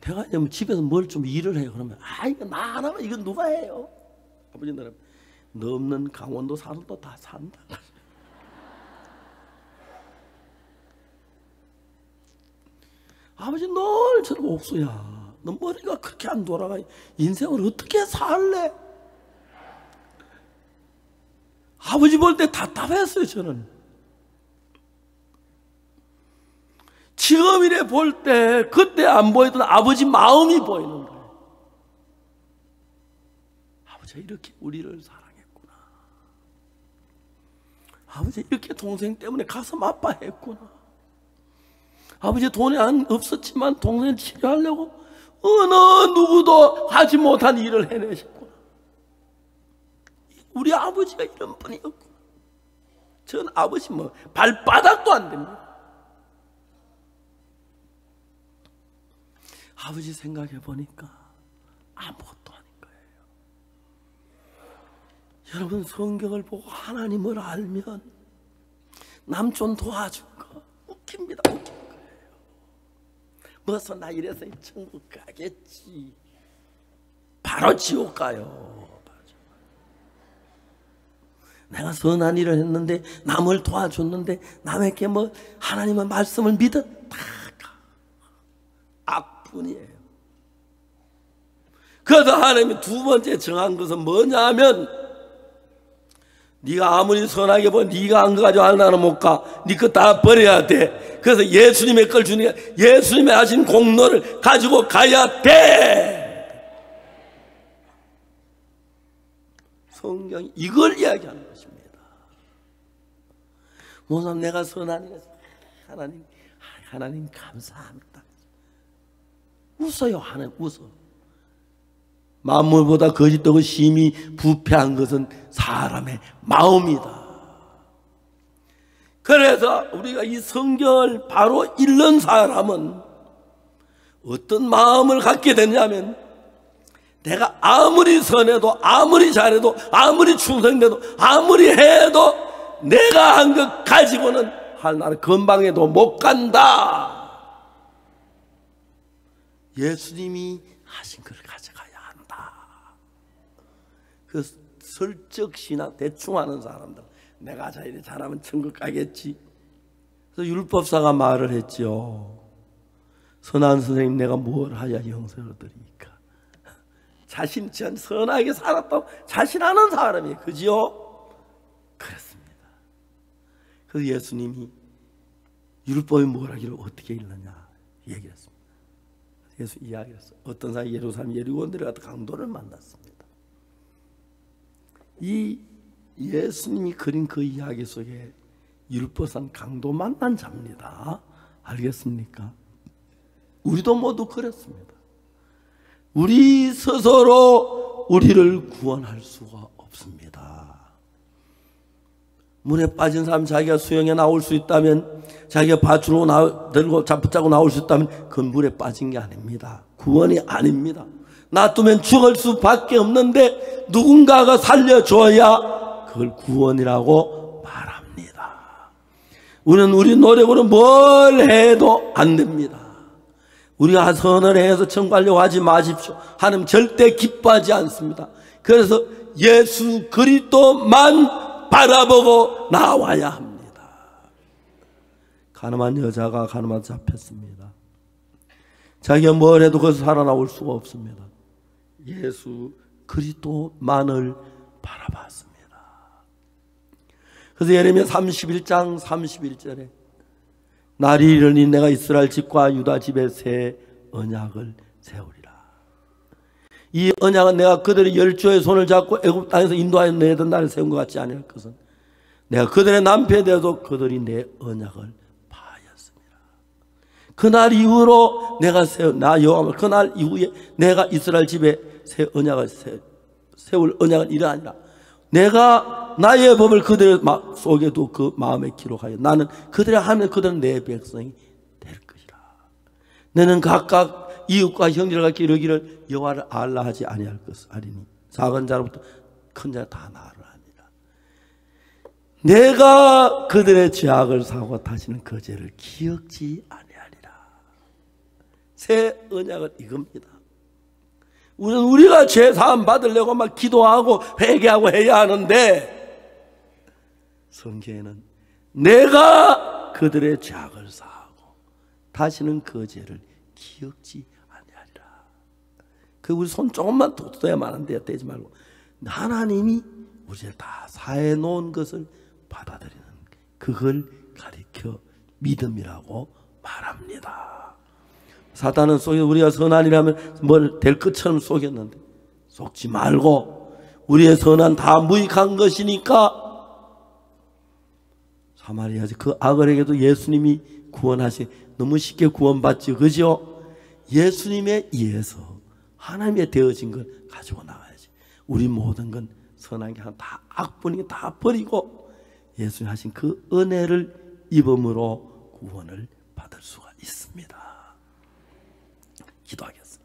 내가 이제 집에서 뭘 좀 일을 해 그러면 이거 나 안 하면 이건 누가 해요? 아버지는 너 없는 강원도 사람도 다 산다. 아버지 늘 저러고 옥수야 너 머리가 그렇게 안 돌아가 인생을 어떻게 살래? 아버지 볼 때 답답했어요. 저는 지금 이래 볼 때 그때 안 보이던 아버지 마음이 보이는 거예요. 아버지가 이렇게 우리를 사랑했구나. 아버지 이렇게 동생 때문에 가슴 아파했구나. 아버지 돈이 없었지만 동생 치료하려고 어느 누구도 하지 못한 일을 해내셨구나. 우리 아버지가 이런 분이었구나. 전 아버지 발바닥도 안 됩니다. 아버지 생각해 보니까 아무것도 아닌 거예요. 여러분 성경을 보고 하나님을 알면 남촌 도와준 거 웃깁니다. 웃긴 거예요. 뭐서 나 이래서 천국 가겠지. 바로 지옥 가요. 내가 선한 일을 했는데 남을 도와줬는데 남에게 하나님의 말씀을 믿었다. 악뿐이에요. 그래서 하나님이 두 번째 정한 것은 뭐냐 하면 네가 아무리 선하게 보면 네가 한 거 가지고 하나는 못 가. 네 거 다 버려야 돼. 그래서 예수님의 걸 주니까 예수님의 하신 공로를 가지고 가야 돼. 성경이 이걸 이야기하는 것입니다. 모삼 내가 선한 일 하나님 감사합니다. 웃어요. 하나님 웃어. 만물보다 거짓되고 심히 부패한 것은 사람의 마음이다. 그래서 우리가 이 성경을 바로 읽는 사람은 어떤 마음을 갖게 되냐면 내가 아무리 선해도 아무리 잘해도 아무리 충성돼도 아무리 해도 내가 한 것 가지고는 하나님 건방에도 못 간다. 예수님이 하신 걸 가져가야 한다. 그 설적시나 대충 하는 사람들 내가 이래 잘하면 천국 가겠지. 그래서 율법사가 말을 했죠. 선한 선생님 내가 뭘 하야 영생을 얻으리까. 자신 전 선하게 살았다고 자신하는 사람이 그지요? 그렇습니다. 그래서 예수님이 율법이 뭘 하기를 어떻게 읽느냐 얘기를 했습니다. 예수 이야기했어요. 어떤 사람이 예루살렘 여리고 내려가다 강도를 만났습니다. 이 예수님이 그린 그 이야기 속에 율법상 강도 만난 자입니다. 알겠습니까? 우리도 모두 그렇습니다. 우리 스스로 우리를 구원할 수가 없습니다. 물에 빠진 사람 자기가 수영에 나올 수 있다면 자기가 밧줄로 들고 붙잡고 나올 수 있다면 그건 물에 빠진 게 아닙니다. 구원이 아닙니다. 놔두면 죽을 수밖에 없는데 누군가가 살려줘야 그걸 구원이라고 말합니다. 우리는 우리 노력으로 뭘 해도 안 됩니다. 우리가 선을 해서 천국 가려고 하지 마십시오. 하나님 절대 기뻐하지 않습니다. 그래서 예수 그리스도만 바라보고 나와야 합니다. 가늠한 여자가 가늠하다 잡혔습니다. 자기가 뭘 해도 거기서 살아나올 수가 없습니다. 예수 그리스도만을 바라봤습니다. 그래서 예레미야 31장 31절에 날이 이르니 내가 이스라엘 집과 유다 집에 새 언약을 세우리라. 이 언약은 내가 그들의 열조의 손을 잡고 애굽 땅에서 인도하여 내던 날에 세운 것 같지 아니할 것은 내가 그들의 남편이 되어도 그들이 내 언약을 파하였습니다. 그날 이후로 내가 나 여호와 그날 이후에 내가 이스라엘 집에 새 언약을 세울 언약은 이러하니라. 내가 나의 법을 그들의 속에도 그 마음에 기록하여 나는 그들의 하면 그들은 내 백성이 될 것이라. 너는 각각 이웃과 형제를 갖게 이르기를 여호와를 알라 하지 아니할 것을 아리니 작은 자로부터 큰 자 다 나를 합니다. 내가 그들의 죄악을 사고 다시는 그 죄를 기억지 아니하리라. 새 언약은 이겁니다. 우리가 죄 사함 받으려고 막 기도하고 회개하고 해야 하는데 성경에는 내가 그들의 죄악을 사하고 다시는 그 죄를 기억지 아니하리라. 그 우리 손 조금만 둬야만 하는데 떼지 말고 하나님이 우리 죄를 다 사해 놓은 것을 받아들이는 그걸 가리켜 믿음이라고 말합니다. 사탄은 우리가 선한이라면 뭘 될 것처럼 속였는데 속지 말고 우리의 선한 다 무익한 것이니까 사마리아지 그 악을에게도 예수님이 구원하시 너무 쉽게 구원받지 그죠? 예수님에 의해서 하나님의 되어진 걸 가지고 나가야지. 우리 모든 건 선한 게 다 악분이 다 버리고 예수님 하신 그 은혜를 입음으로 구원을 받을 수가 있습니다. 기도하겠습니다.